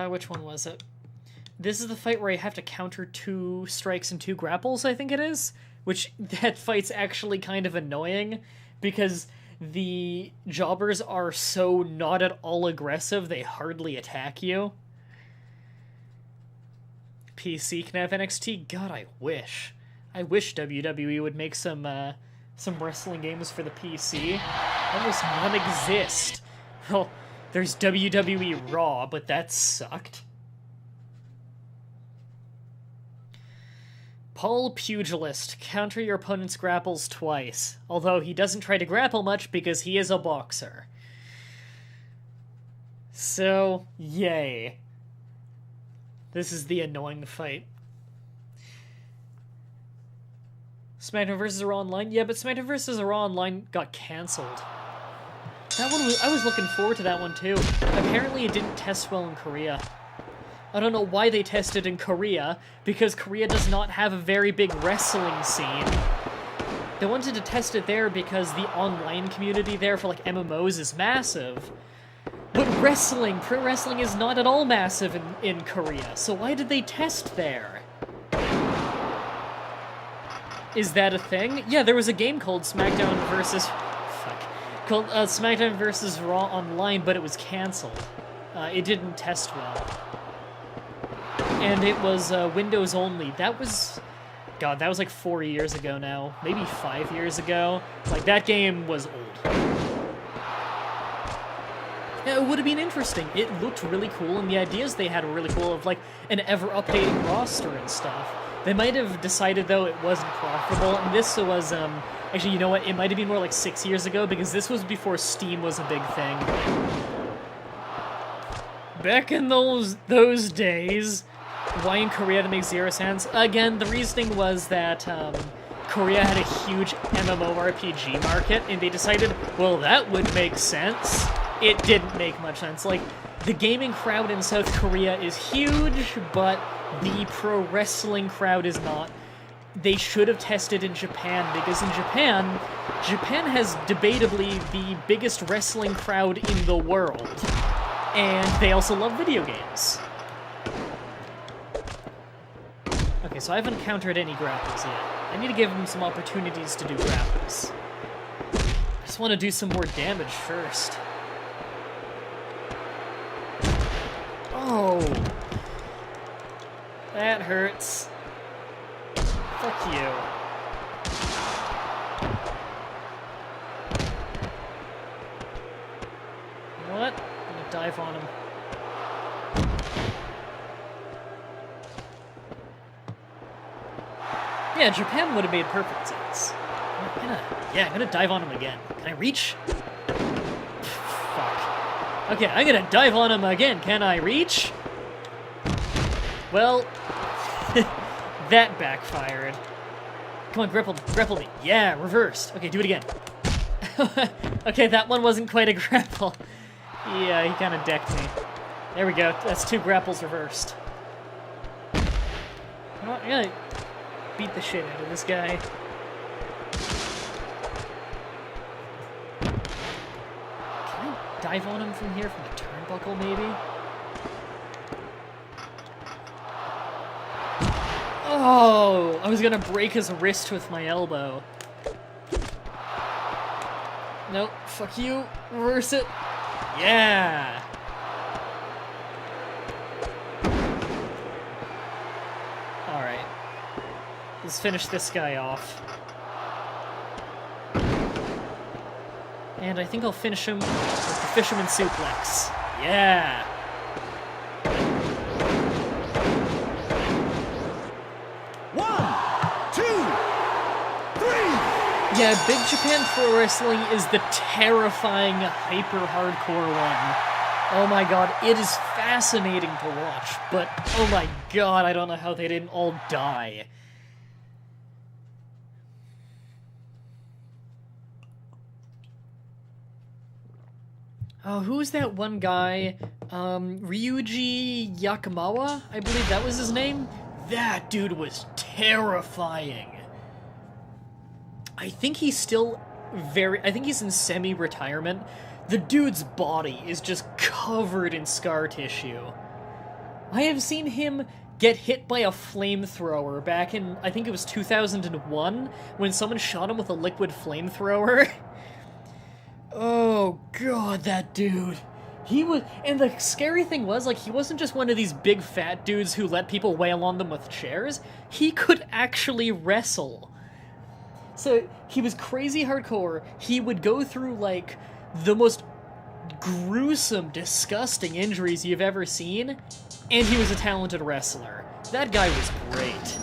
which one was it? This is the fight where I have to counter 2 strikes and 2 grapples, I think it is. Which, that fight's actually kind of annoying, because the jobbers are so not at all aggressive, they hardly attack you. PC can have NXT? God, I wish. I wish WWE would make some wrestling games for the PC. Almost none exist. Well, there's WWE Raw, but that sucked. Paul Pugilist. Counter your opponent's grapples twice. Although he doesn't try to grapple much because he is a boxer. So, yay. This is the annoying fight. SmackDown vs. Raw Online? Yeah, but SmackDown vs. Raw Online got cancelled. That one I was looking forward to that one too. Apparently it didn't test well in Korea. I don't know why they tested in Korea, because Korea does not have a very big wrestling scene. They wanted to test it there because the online community there for, like, MMOs is massive. But wrestling, pro wrestling is not at all massive in Korea, so why did they test there? Is that a thing? Yeah, there was a game called SmackDown vs. Called SmackDown vs. Raw Online, but it was cancelled. It didn't test well. And it was Windows only. That was... God, that was like 4 years ago now. Maybe 5 years ago. Like, that game was old. Yeah, it would have been interesting. It looked really cool, and the ideas they had were really cool, of, like, an ever-updating roster and stuff. They might have decided, though, it wasn't profitable, and this was, actually, you know what? It might have been more like 6 years ago, because this was before Steam was a big thing. Back in those days, why in Korea that makes zero sense? Again, the reasoning was that, Korea had a huge MMORPG market, and they decided, well, that would make sense. It didn't make much sense. Like, the gaming crowd in South Korea is huge, but the pro wrestling crowd is not. They should have tested in Japan, because in Japan has debatably the biggest wrestling crowd in the world. And they also love video games. Okay, so I haven't encountered any grapples yet. I need to give them some opportunities to do grapples. I just want to do some more damage first. Oh! That hurts. Fuck you. What? I'm gonna dive on him. Yeah, Japan would have made perfect sense. I'm gonna dive on him again. Can I reach? Fuck. Okay, I'm gonna dive on him again. Can I reach? Well, that backfired. Come on, grapple me. Yeah, reversed. Okay, do it again. Okay, that one wasn't quite a grapple. Yeah, he kind of decked me. There we go. That's 2 grapples reversed. I'm gonna beat the shit out of this guy. Can I dive on him from here, from the turnbuckle, maybe? Oh! I was gonna break his wrist with my elbow. Nope. Fuck you. Reverse it. Yeah! Alright. Let's finish this guy off. And I think I'll finish him with the Fisherman Suplex. Yeah! Yeah, Big Japan Pro Wrestling is the terrifying, hyper-hardcore one. Oh my god, it is fascinating to watch, but oh my god, I don't know how they didn't all die. Oh, who's that one guy? Ryuji Yakamawa? I believe that was his name? That dude was terrifying. I think he's still I think he's in semi-retirement. The dude's body is just covered in scar tissue. I have seen him get hit by a flamethrower back in, I think it was 2001, when someone shot him with a liquid flamethrower. Oh god, that dude. He was, and the scary thing was, like, he wasn't just one of these big fat dudes who let people wail on them with chairs. He could actually wrestle. So, he was crazy hardcore. He would go through, like, the most gruesome, disgusting injuries you've ever seen, and he was a talented wrestler. That guy was great.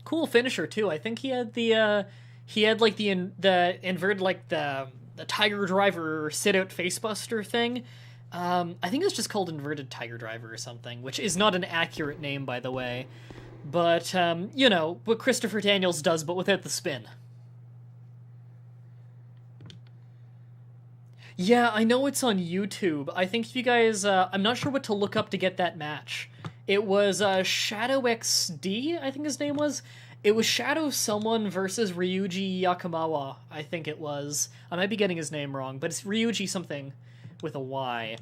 Cool finisher, too. I think he had the, the inverted, like, the Tiger Driver sit-out facebuster thing. I think it's just called Inverted Tiger Driver or something, which is not an accurate name, by the way. But, you know, what Christopher Daniels does, but without the spin. Yeah, I know it's on YouTube. I think if you guys, I'm not sure what to look up to get that match. It was Shadow XD, I think his name was. It was Shadow someone versus Ryuji Yakumawa, I think it was. I might be getting his name wrong, but it's Ryuji something with a Y.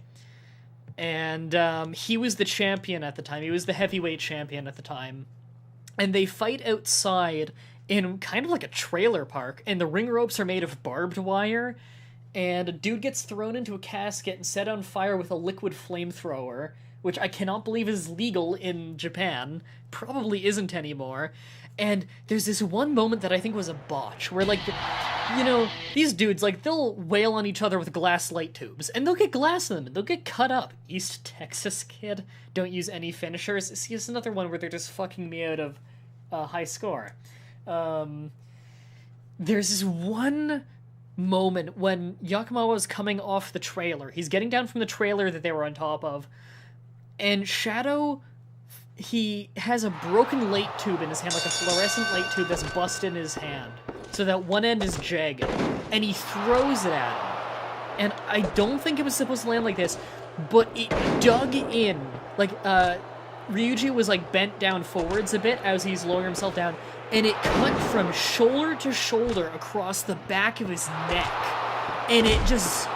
And he was the champion at the time. He was the heavyweight champion at the time. And they fight outside in kind of like a trailer park, and the ring ropes are made of barbed wire, and a dude gets thrown into a casket and set on fire with a liquid flamethrower, which I cannot believe is legal in Japan. Probably isn't anymore. And there's this one moment that I think was a botch, where, like, these dudes, like, they'll wail on each other with glass light tubes, and they'll get glass in them, and they'll get cut up. East Texas kid, don't use any finishers. See, it's another one where they're just fucking me out of high score. There's this one moment when Yakumawa was coming off the trailer. He's getting down from the trailer that they were on top of, and Shadow, he has a broken light tube in his hand, like a fluorescent light tube that's busted in his hand, so that one end is jagged, and he throws it at him. And I don't think it was supposed to land like this, but it dug in. Like, Ryuji was, like, bent down forwards a bit as he's lowering himself down, and it cut from shoulder to shoulder across the back of his neck. And it just...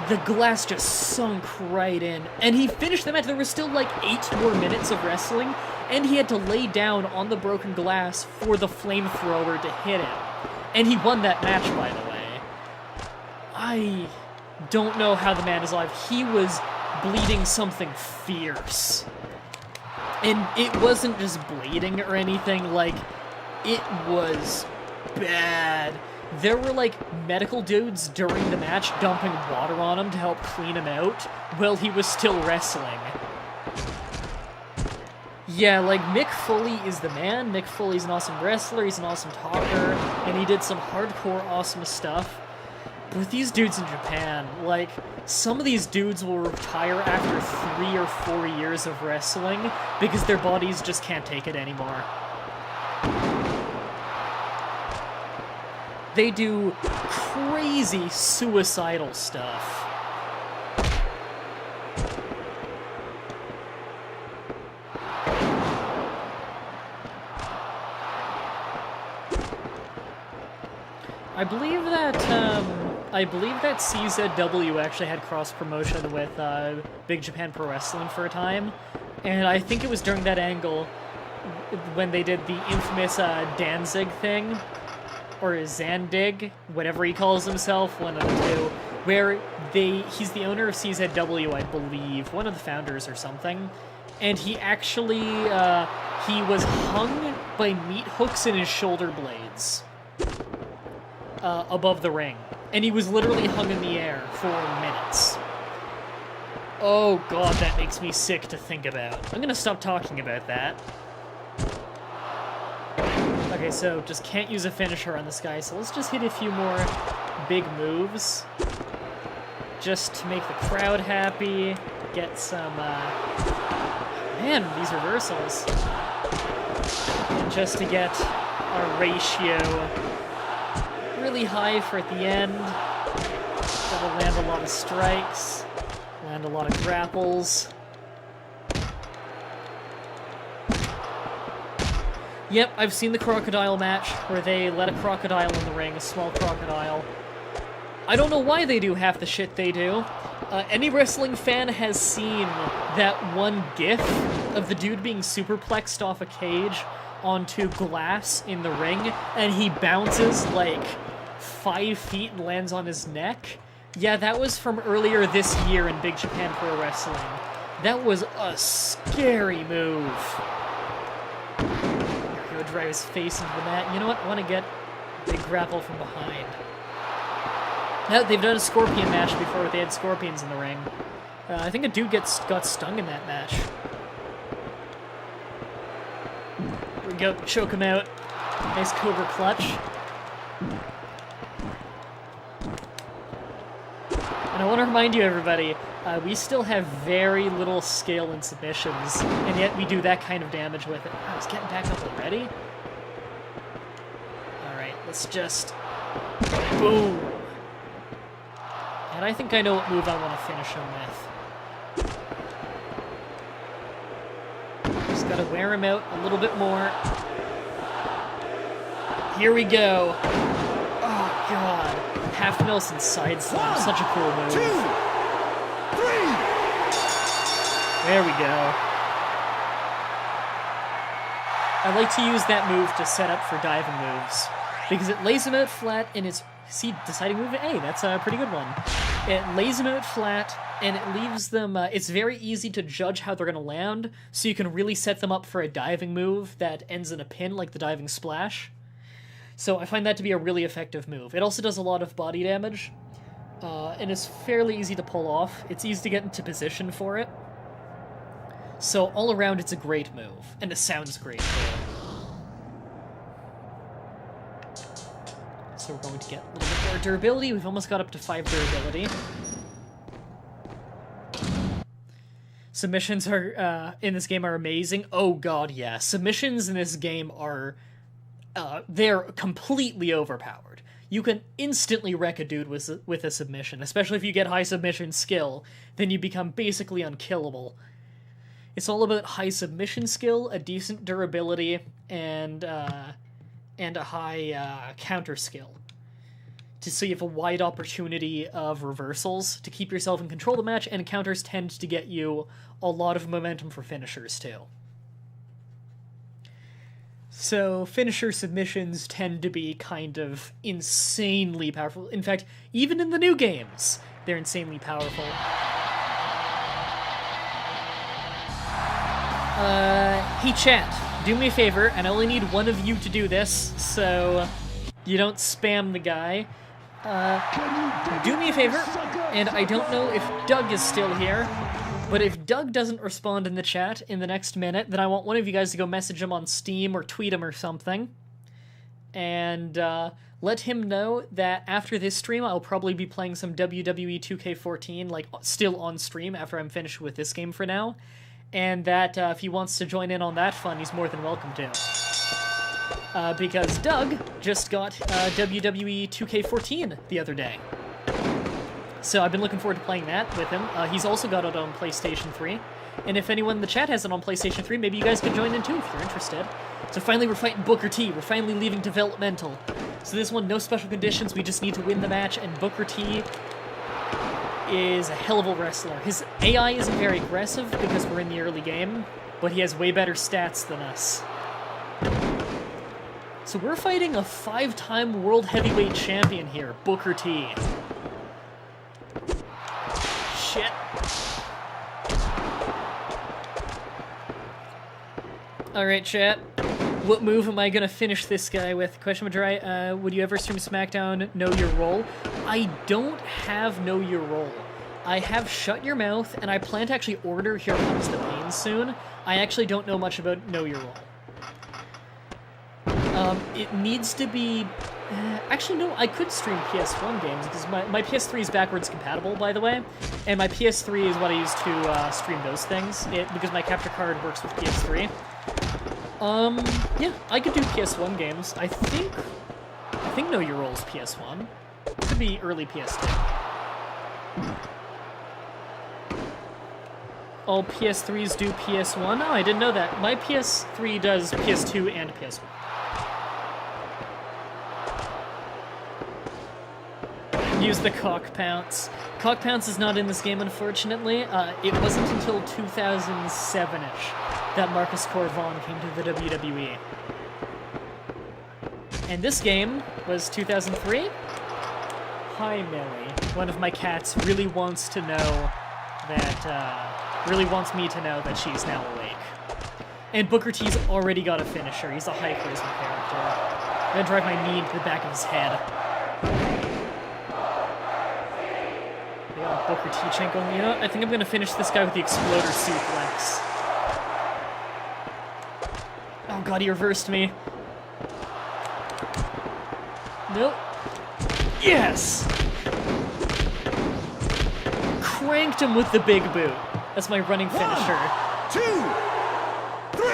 the glass just sunk right in. And he finished the match. There was still, like, 8 more minutes of wrestling, and he had to lay down on the broken glass for the flamethrower to hit him. And he won that match, by the way. I don't know how the man is alive. He was bleeding something fierce. And it wasn't just bleeding or anything, like, it was bad. There were, like, medical dudes during the match dumping water on him to help clean him out while he was still wrestling. Yeah, like, Mick Foley is the man. Mick Foley's an awesome wrestler, he's an awesome talker, and he did some hardcore awesome stuff. But with these dudes in Japan, like, some of these dudes will retire after 3 or 4 years of wrestling because their bodies just can't take it anymore. They do crazy suicidal stuff. I believe that CZW actually had cross-promotion with Big Japan Pro Wrestling for a time, and I think it was during that angle when they did the infamous Danzig thing, or Zandig, whatever he calls himself, one of the two, where he's the owner of CZW, I believe, one of the founders or something, and he actually, he was hung by meat hooks in his shoulder blades above the ring, and he was literally hung in the air for minutes. Oh god, that makes me sick to think about. I'm gonna stop talking about that. Okay, so just can't use a finisher on this guy, so let's just hit a few more big moves. Just to make the crowd happy, get some, man, these reversals. And just to get our ratio really high for at the end. That'll land a lot of strikes, land a lot of grapples. Yep, I've seen the crocodile match where they let a crocodile in the ring, a small crocodile. I don't know why they do half the shit they do. Any wrestling fan has seen that one gif of the dude being superplexed off a cage onto glass in the ring, and he bounces like 5 feet and lands on his neck. Yeah, that was from earlier this year in Big Japan Pro Wrestling. That was a scary move. He'll drive his face into the mat. You know what? I want to get a big grapple from behind. Now, they've done a scorpion match before where they had scorpions in the ring. I think a dude got stung in that match. Here we go. Choke him out. Nice cobra clutch. And I want to remind you, everybody, we still have very little skill in submissions, and yet we do that kind of damage with it. I was getting back up already? Alright, let's just... boom! And And I think I know what move I want to finish him with. Just gotta wear him out a little bit more. Here we go. Oh, God. Half Nelson side slam. Such a cool move. 2, 3. There we go. I like to use that move to set up for diving moves, because it lays them out flat and it's... See, deciding move? Hey, that's a pretty good one. It lays them out flat and it leaves them... it's very easy to judge how they're going to land, so you can really set them up for a diving move that ends in a pin, like the diving splash. So I find that to be a really effective move. It also does a lot of body damage, and is fairly easy to pull off. It's easy to get into position for it. So all around, it's a great move, and it sounds great too. So we're going to get a little bit more durability. We've almost got up to 5 durability. Submissions are in this game are amazing. Oh god, yeah. Submissions in this game are... they're completely overpowered. You can instantly wreck a dude with a submission, especially if you get high submission skill, then you become basically unkillable. It's all about high submission skill, a decent durability, and a high counter skill. Just so you have a wide opportunity of reversals to keep yourself in control of the match, and counters tend to get you a lot of momentum for finishers too. So finisher submissions tend to be kind of insanely powerful. In fact, even in the new games, they're insanely powerful. Hey chat, do me a favor, and I only need one of you to do this, so you don't spam the guy. Do me a favor, and I don't know if Doug is still here, but if Doug doesn't respond in the chat in the next minute, then I want one of you guys to go message him on Steam or tweet him or something, and let him know that after this stream, I'll probably be playing some WWE 2K14, like, still on stream after I'm finished with this game for now, and that if he wants to join in on that fun, he's more than welcome to. Because Doug just got WWE 2K14 the other day. So I've been looking forward to playing that with him. He's also got it on PlayStation 3. And if anyone in the chat has it on PlayStation 3, maybe you guys could join in too if you're interested. So finally we're fighting Booker T. We're finally leaving developmental. So this one, no special conditions, we just need to win the match, and Booker T is a hell of a wrestler. His AI isn't very aggressive because we're in the early game, but he has way better stats than us. So we're fighting a 5-time World Heavyweight Champion here, Booker T. Shit. Alright, chat. What move am I gonna finish this guy with? Question Mah-Dry, would you ever stream SmackDown Know Your Role? I don't have Know Your Role. I have Shut Your Mouth, and I plan to actually order Here Comes the Pain soon. I actually don't know much about Know Your Role. It needs to be... actually, no, I could stream PS1 games, because my PS3 is backwards compatible, by the way, and my PS3 is what I use to stream those things, because my capture card works with PS3. Yeah, I could do PS1 games. I think Know Your Role's PS1. It could be early PS2. All PS3s do PS1? Oh, I didn't know that. My PS3 does PS2 and PS1. Use the cock pounce. Cock pounce is not in this game, unfortunately. It wasn't until 2007-ish that Marcus Corvon came to the WWE. And this game was 2003? Hi, Millie. One of my cats really wants to know that, really wants me to know that she's now awake. And Booker T's already got a finisher. He's a high charisma character. I'm gonna drive my knee into the back of his head. Yeah, Booker T Chenko. You know, I think I'm gonna finish this guy with the exploder suplex. Oh god, he reversed me. Nope. Yes! Cranked him with the big boot. That's my running finisher. 1, 2, 3.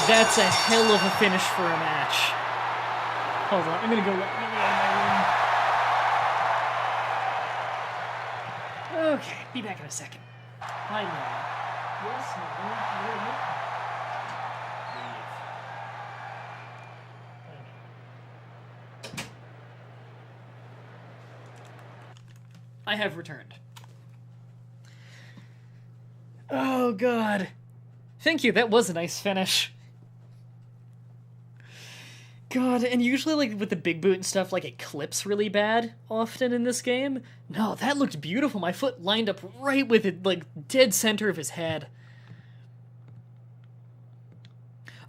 That's a hell of a finish for a match. Hold on, I'm gonna go let Millie out of my room. Be back in a second. Hi, Mom. Yes, Mom. Leave. I have returned. Oh, God. Thank you, that was a nice finish. God, and usually, like, with the big boot and stuff, like, it clips really bad often in this game. No, that looked beautiful. My foot lined up right with it, like, dead center of his head.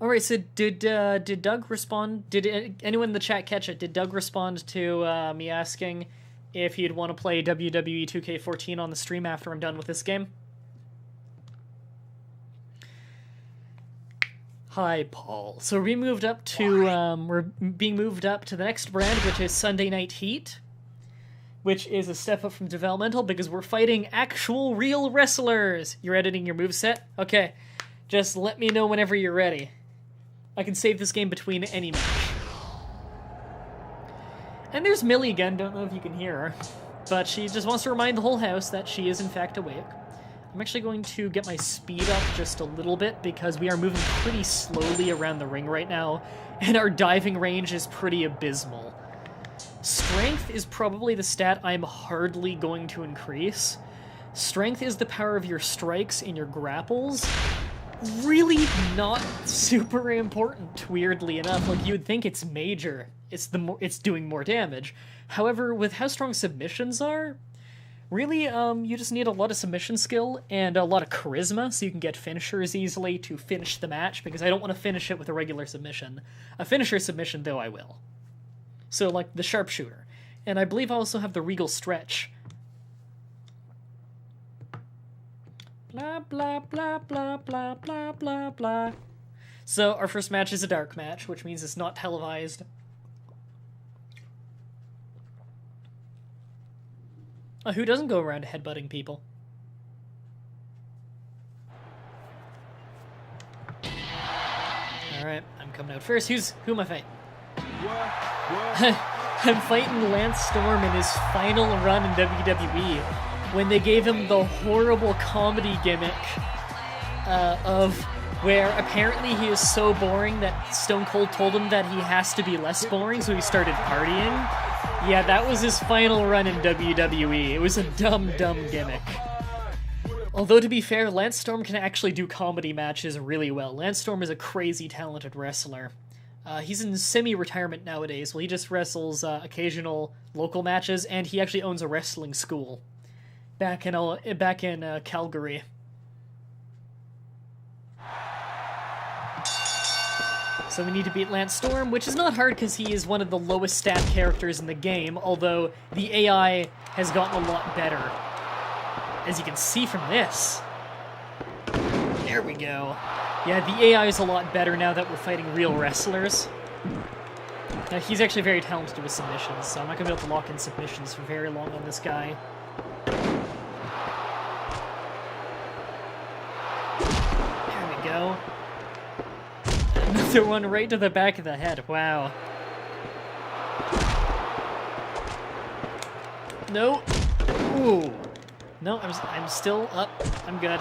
Alright, so did Doug respond? Did anyone in the chat catch it? Did Doug respond to me asking if he'd want to play WWE 2K14 on the stream after I'm done with this game? Hi, Paul. So we moved up to, we're being moved up to the next brand, which is Sunday Night Heat, which is a step up from developmental because we're fighting actual real wrestlers. You're editing your moveset? Okay. Just let me know whenever you're ready. I can save this game between any match. And there's Millie again, don't know if you can hear her, but she just wants to remind the whole house that she is in fact awake. I'm actually going to get my speed up just a little bit because we are moving pretty slowly around the ring right now, and our diving range is pretty abysmal. Strength is probably the stat I'm hardly going to increase. Strength is the power of your strikes and your grapples. Really not super important, weirdly enough. Like, you would think it's major. It's doing more damage. However, with how strong submissions are, really, you just need a lot of submission skill and a lot of charisma so you can get finishers easily to finish the match, because I don't want to finish it with a regular submission. A finisher submission, though, I will. So, like, the sharpshooter. And I believe I also have the regal stretch. Blah, blah, blah, blah, blah, blah, blah, blah. So, our first match is a dark match, which means it's not televised. Who doesn't go around headbutting people? Alright, I'm coming out first. Who am I fighting? I'm fighting Lance Storm in his final run in WWE, when they gave him the horrible comedy gimmick of where apparently he is so boring that Stone Cold told him that he has to be less boring, so he started partying. Yeah, that was his final run in WWE. It was a dumb gimmick. Although, to be fair, Lance Storm can actually do comedy matches really well. Lance Storm is a crazy talented wrestler. He's in semi-retirement nowadays. Well, he just wrestles occasional local matches, and he actually owns a wrestling school back in Calgary. So we need to beat Lance Storm, which is not hard because he is one of the lowest stat characters in the game, although the AI has gotten a lot better. As you can see from this. There we go. Yeah, the AI is a lot better now that we're fighting real wrestlers. Now, he's actually very talented with submissions, so I'm not going to be able to lock in submissions for very long on this guy. There we go. Another one right to the back of the head. Wow. No. Ooh. No, I'm still up. I'm good.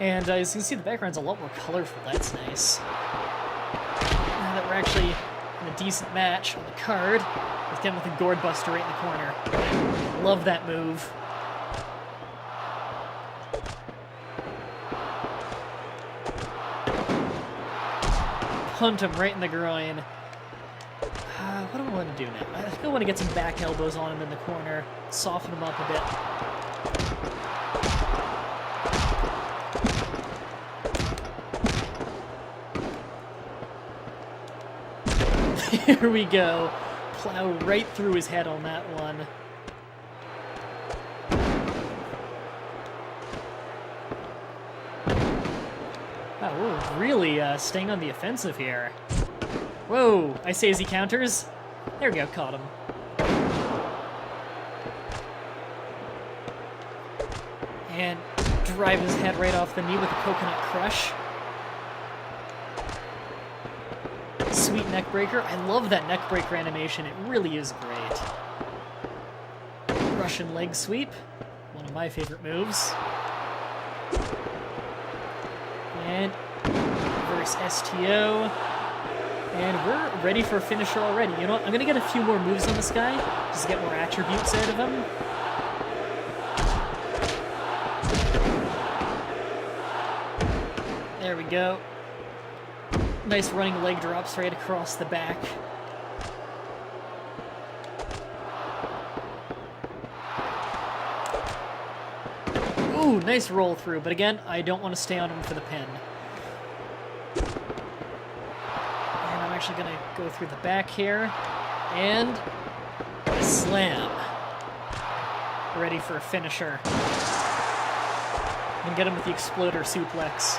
And as you can see, the background's a lot more colorful. That's nice. Now that we're actually in a decent match on the card, let's get him with a gourd buster right in the corner. Love that move. Punt him right in the groin. What do I want to do now? I think I want to get some back elbows on him in the corner, soften him up a bit. There we go. Plow right through his head on that one. Wow, we're really staying on the offensive here. Whoa, I say as he counters. There we go, caught him. And drive his head right off the knee with a coconut crush. Sweet neck breaker. I love that neck breaker animation. It really is great. Russian leg sweep, one of my favorite moves. And reverse STO. And we're ready for a finisher already. You know what? I'm going to get a few more moves on this guy, just to get more attributes out of him. There we go. Nice running leg drops right across the back. Ooh, nice roll through, but again, I don't want to stay on him for the pin. And I'm actually going to go through the back here. And slam. Ready for a finisher. And get him with the exploder suplex.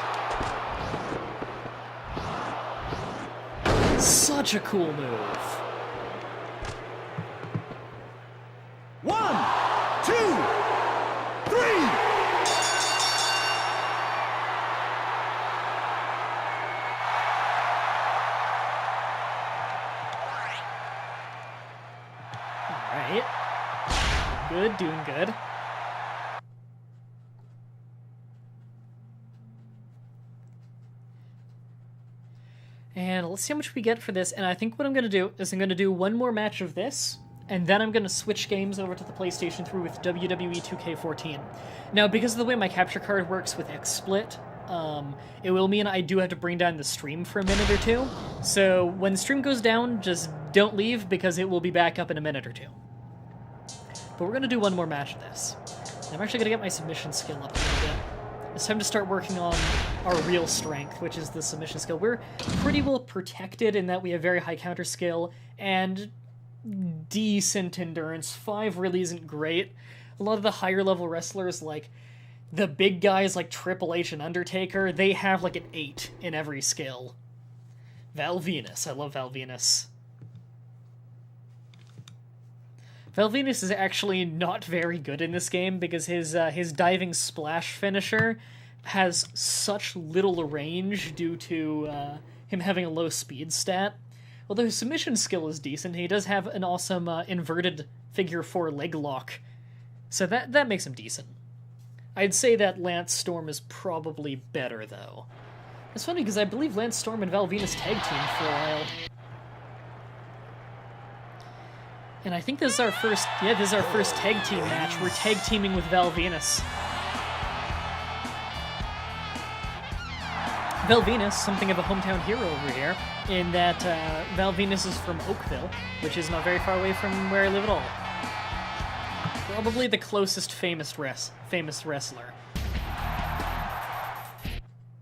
Such a cool move. 1, 2, 3. Alright. Good, doing good. And let's see how much we get for this. And I think what I'm going to do is I'm going to do one more match of this, and then I'm going to switch games over to the PlayStation 3 with WWE 2K14. Now, because of the way my capture card works with XSplit, it will mean I do have to bring down the stream for a minute or two. So when the stream goes down, just don't leave, because it will be back up in a minute or two. But we're going to do one more match of this. I'm actually going to get my submission skill up a little bit. It's time to start working on our real strength, which is the submission skill. We're pretty well protected in that we have very high counter skill and decent endurance. 5 really isn't great. A lot of the higher level wrestlers, like the big guys like Triple H and Undertaker, they have like an 8 in every skill. Val Venus. I love Val Venus. Val Venus is actually not very good in this game because his diving splash finisher has such little range due to him having a low speed stat. Although his submission skill is decent, he does have an awesome inverted figure 4 leg lock. So that makes him decent. I'd say that Lance Storm is probably better, though. It's funny because I believe Lance Storm and Val Venus tag teamed for a while. And I think this is our first tag team match. We're tag teaming with Val Venus. Val Venus, something of a hometown hero over here, in that Val Venus is from Oakville, which is not very far away from where I live at all. Probably the closest famous wrestler.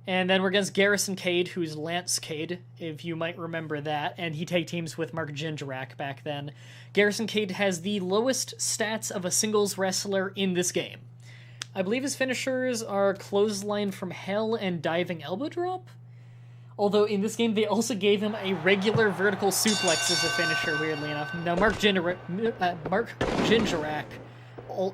And then we're against Garrison Cade, who's Lance Cade, if you might remember that, and he tag teams with Mark Jindrak back then. Garrison Cade has the lowest stats of a singles wrestler in this game. I believe his finishers are Clothesline from Hell and Diving Elbow Drop? Although in this game they also gave him a regular vertical suplex as a finisher, weirdly enough. Now Mark Jindrak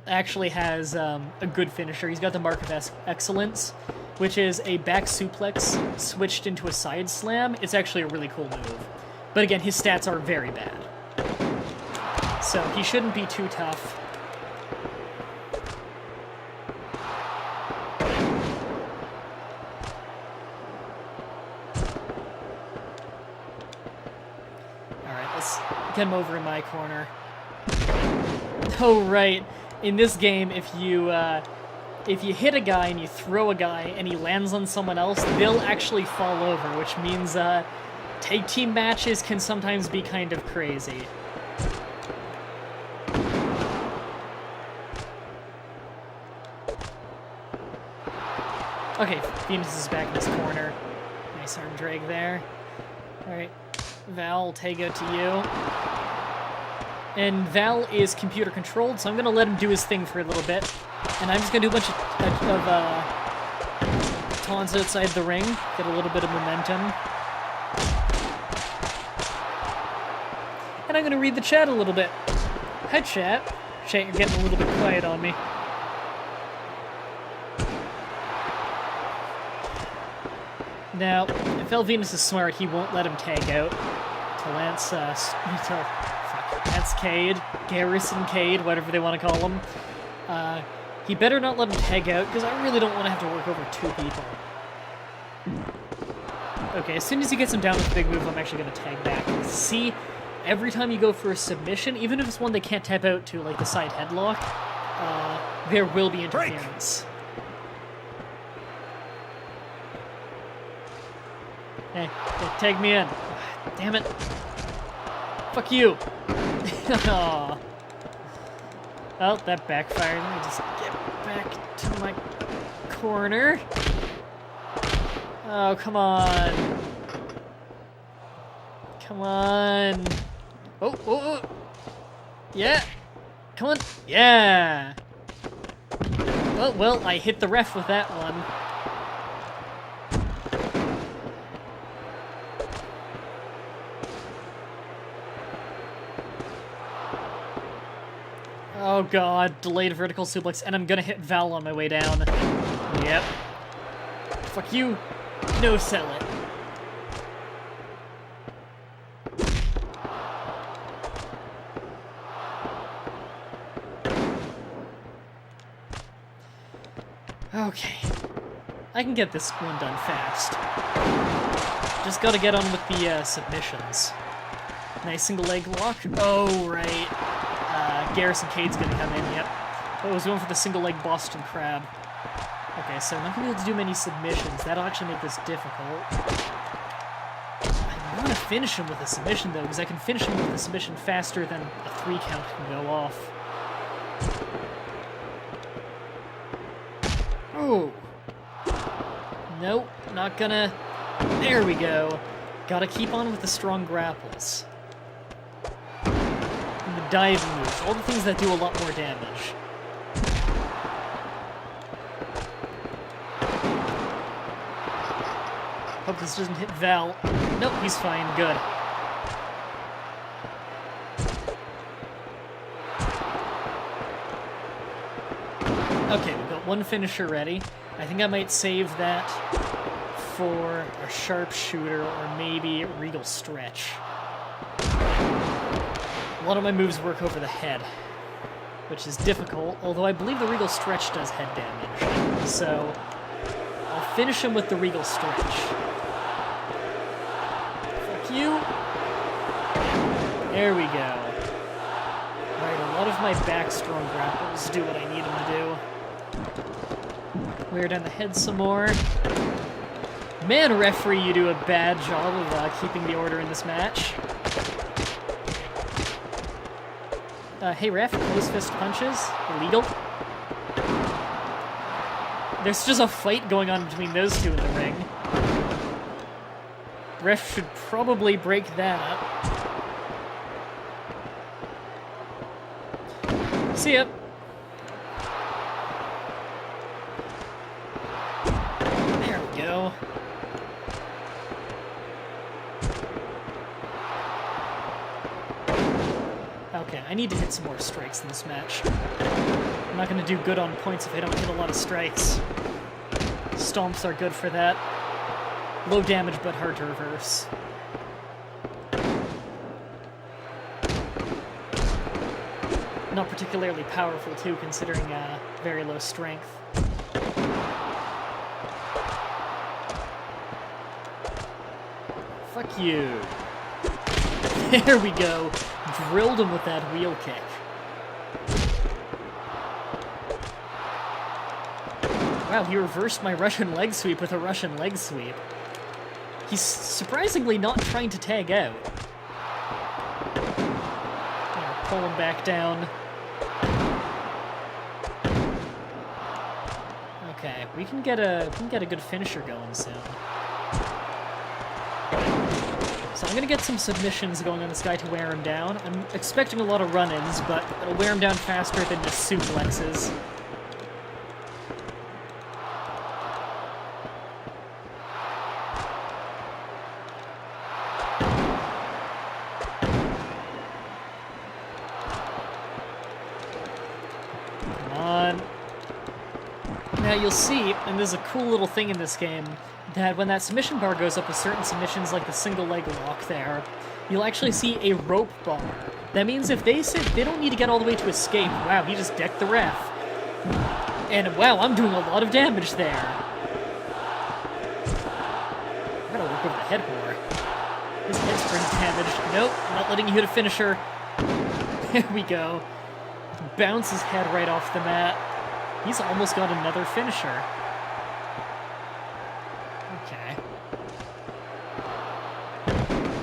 actually has a good finisher. He's got the Mark of Excellence, which is a back suplex switched into a side slam. It's actually a really cool move. But again, his stats are very bad. So he shouldn't be too tough. Alright, let's get him over in my corner. Oh, right. In this game, if you hit a guy and you throw a guy and he lands on someone else, they'll actually fall over, which means tag team matches can sometimes be kind of crazy. Okay, Venus is back in his corner. Nice arm drag there. Alright, Val, tag out to you. And Val is computer controlled, so I'm going to let him do his thing for a little bit. And I'm just going to do a bunch of taunts outside the ring, get a little bit of momentum. And I'm going to read the chat a little bit. Hi, chat. Chat, you're getting a little bit quiet on me. Now, if Val Venus is smart, he won't let him tag out to Lance, fuck. That's Cade. Garrison Cade, whatever they want to call him. He better not let him tag out, because I really don't want to have to work over 2 people. Okay, as soon as he gets him down with a big move, I'm actually going to tag back. See, every time you go for a submission, even if it's one they can't tap out to, like the side headlock, there will be interference. Hey, tag me in. Damn it. Fuck you. Aww. Oh, that backfired. Let me just get back to my corner. Oh, come on. Come on. Oh. Yeah. Come on. Yeah. Oh, well, I hit the ref with that one. Oh god, delayed vertical suplex, and I'm gonna hit Val on my way down. Yep. Fuck you. No sell it. Okay. I can get this one done fast. Just gotta get on with the submissions. Nice single leg lock. Oh, right. Garrison Cade's gonna come in, yep. Oh, I was going for the single leg Boston Crab. Okay, so I'm not gonna be able to do many submissions. That'll actually make this difficult. I want to finish him with a submission, though, because I can finish him with a submission faster than a 3 count can go off. Oh. Nope, not gonna... There we go. Gotta keep on with the strong grapples. And the diving moves, all the things that do a lot more damage. Hope this doesn't hit Val. Nope, he's fine, good. Okay, we've got one finisher ready. I think I might save that for a sharpshooter or maybe Regal Stretch. A lot of my moves work over the head, which is difficult, although I believe the Regal Stretch does head damage. So, I'll finish him with the Regal Stretch. Fuck you. There we go. Alright, a lot of my back strong grapples do what I need them to do. Wear down the head some more. Man, referee, you do a bad job of keeping the order in this match. Hey ref, close fist punches? Illegal? There's just a fight going on between those two in the ring. Ref should probably break that up. See ya. There we go. Okay, I need to hit some more strikes in this match. I'm not going to do good on points if I don't hit a lot of strikes. Stomps are good for that. Low damage, but hard to reverse. Not particularly powerful, too, considering very low strength. Fuck you. There we go. Drilled him with that wheel kick. Wow, he reversed my Russian leg sweep with a Russian leg sweep. He's surprisingly not trying to tag out. Yeah, pull him back down. Okay, we can get a good finisher going soon. So I'm gonna get some submissions going on this guy to wear him down. I'm expecting a lot of run-ins, but it'll wear him down faster than just suplexes. Come on. Now you'll see, and there's a cool little thing in this game, that when that submission bar goes up with certain submissions like the single leg lock there, you'll actually see a rope bar That means if they say they don't need to get all the way to escape. Wow, he just decked the ref. And wow, I'm doing a lot of damage there. I gotta work over the head more. His head's pretty damaged. Nope, not letting you hit a finisher. There we go. Bounce his head right off the mat. He's almost got another finisher. Okay.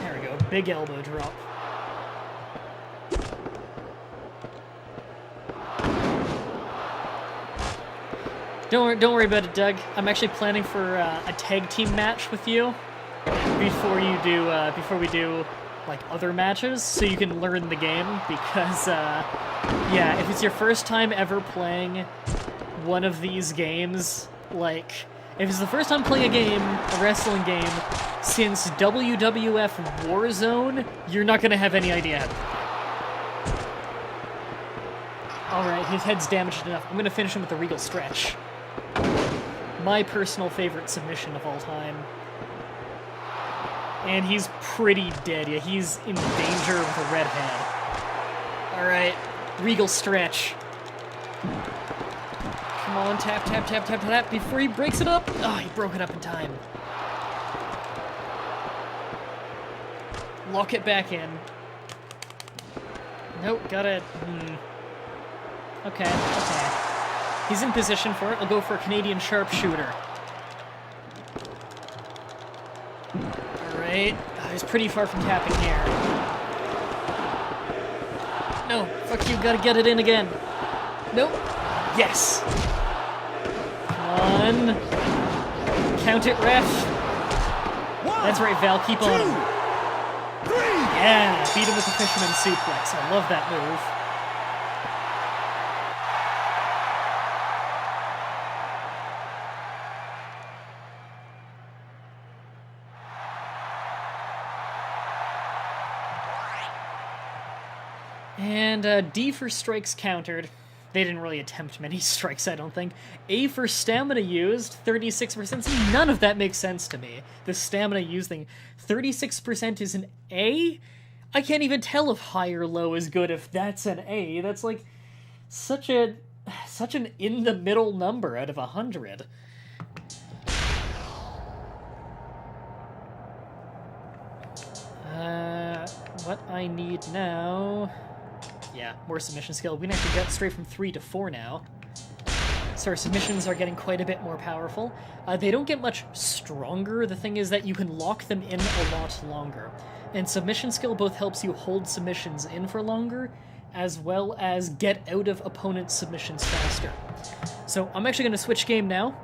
There we go. Big elbow drop. Don't worry about it, Doug. I'm actually planning for a tag team match with you before we do like other matches, so you can learn the game. Because yeah, if it's your first time ever playing one of these games, like if it's the first time playing a wrestling game since WWF Warzone, you're not gonna have any idea how to play. All right, his head's damaged enough. I'm gonna finish him with the Regal Stretch. My personal favorite submission of all time. And he's pretty dead. Yeah, he's in danger with a red head. Alright, Regal Stretch. Come on, tap, tap, tap, tap, tap, before he breaks it up. Oh, he broke it up in time. Lock it back in. Nope, gotta... Okay. He's in position for it. I'll go for a Canadian sharpshooter. Alright. Oh, he's pretty far from tapping here. No, fuck you, gotta get it in again. Nope. Yes! Come on. Count it, ref. That's right, Val, keep on him. Yeah, beat him with the fisherman suplex. I love that move. And D for strikes countered. They didn't really attempt many strikes, I don't think. A for stamina used, 36%. See, none of that makes sense to me. The stamina used thing. 36% is an A? I can't even tell if high or low is good if that's an A. That's like such an in-the-middle number out of 100. What I need now... Yeah, more submission skill. We can actually get straight from 3 to 4 now. So our submissions are getting quite a bit more powerful. They don't get much stronger. The thing is that you can lock them in a lot longer. And submission skill both helps you hold submissions in for longer, as well as get out of opponents' submissions faster. So I'm actually going to switch game now.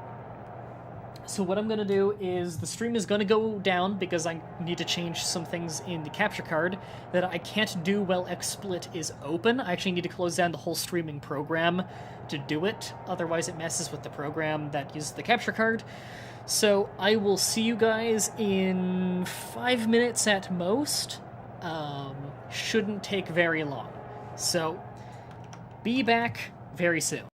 So what I'm going to do is the stream is going to go down because I need to change some things in the capture card that I can't do while XSplit is open. I actually need to close down the whole streaming program to do it. Otherwise it messes with the program that uses the capture card. So I will see you guys in 5 minutes at most. Shouldn't take very long. So be back very soon.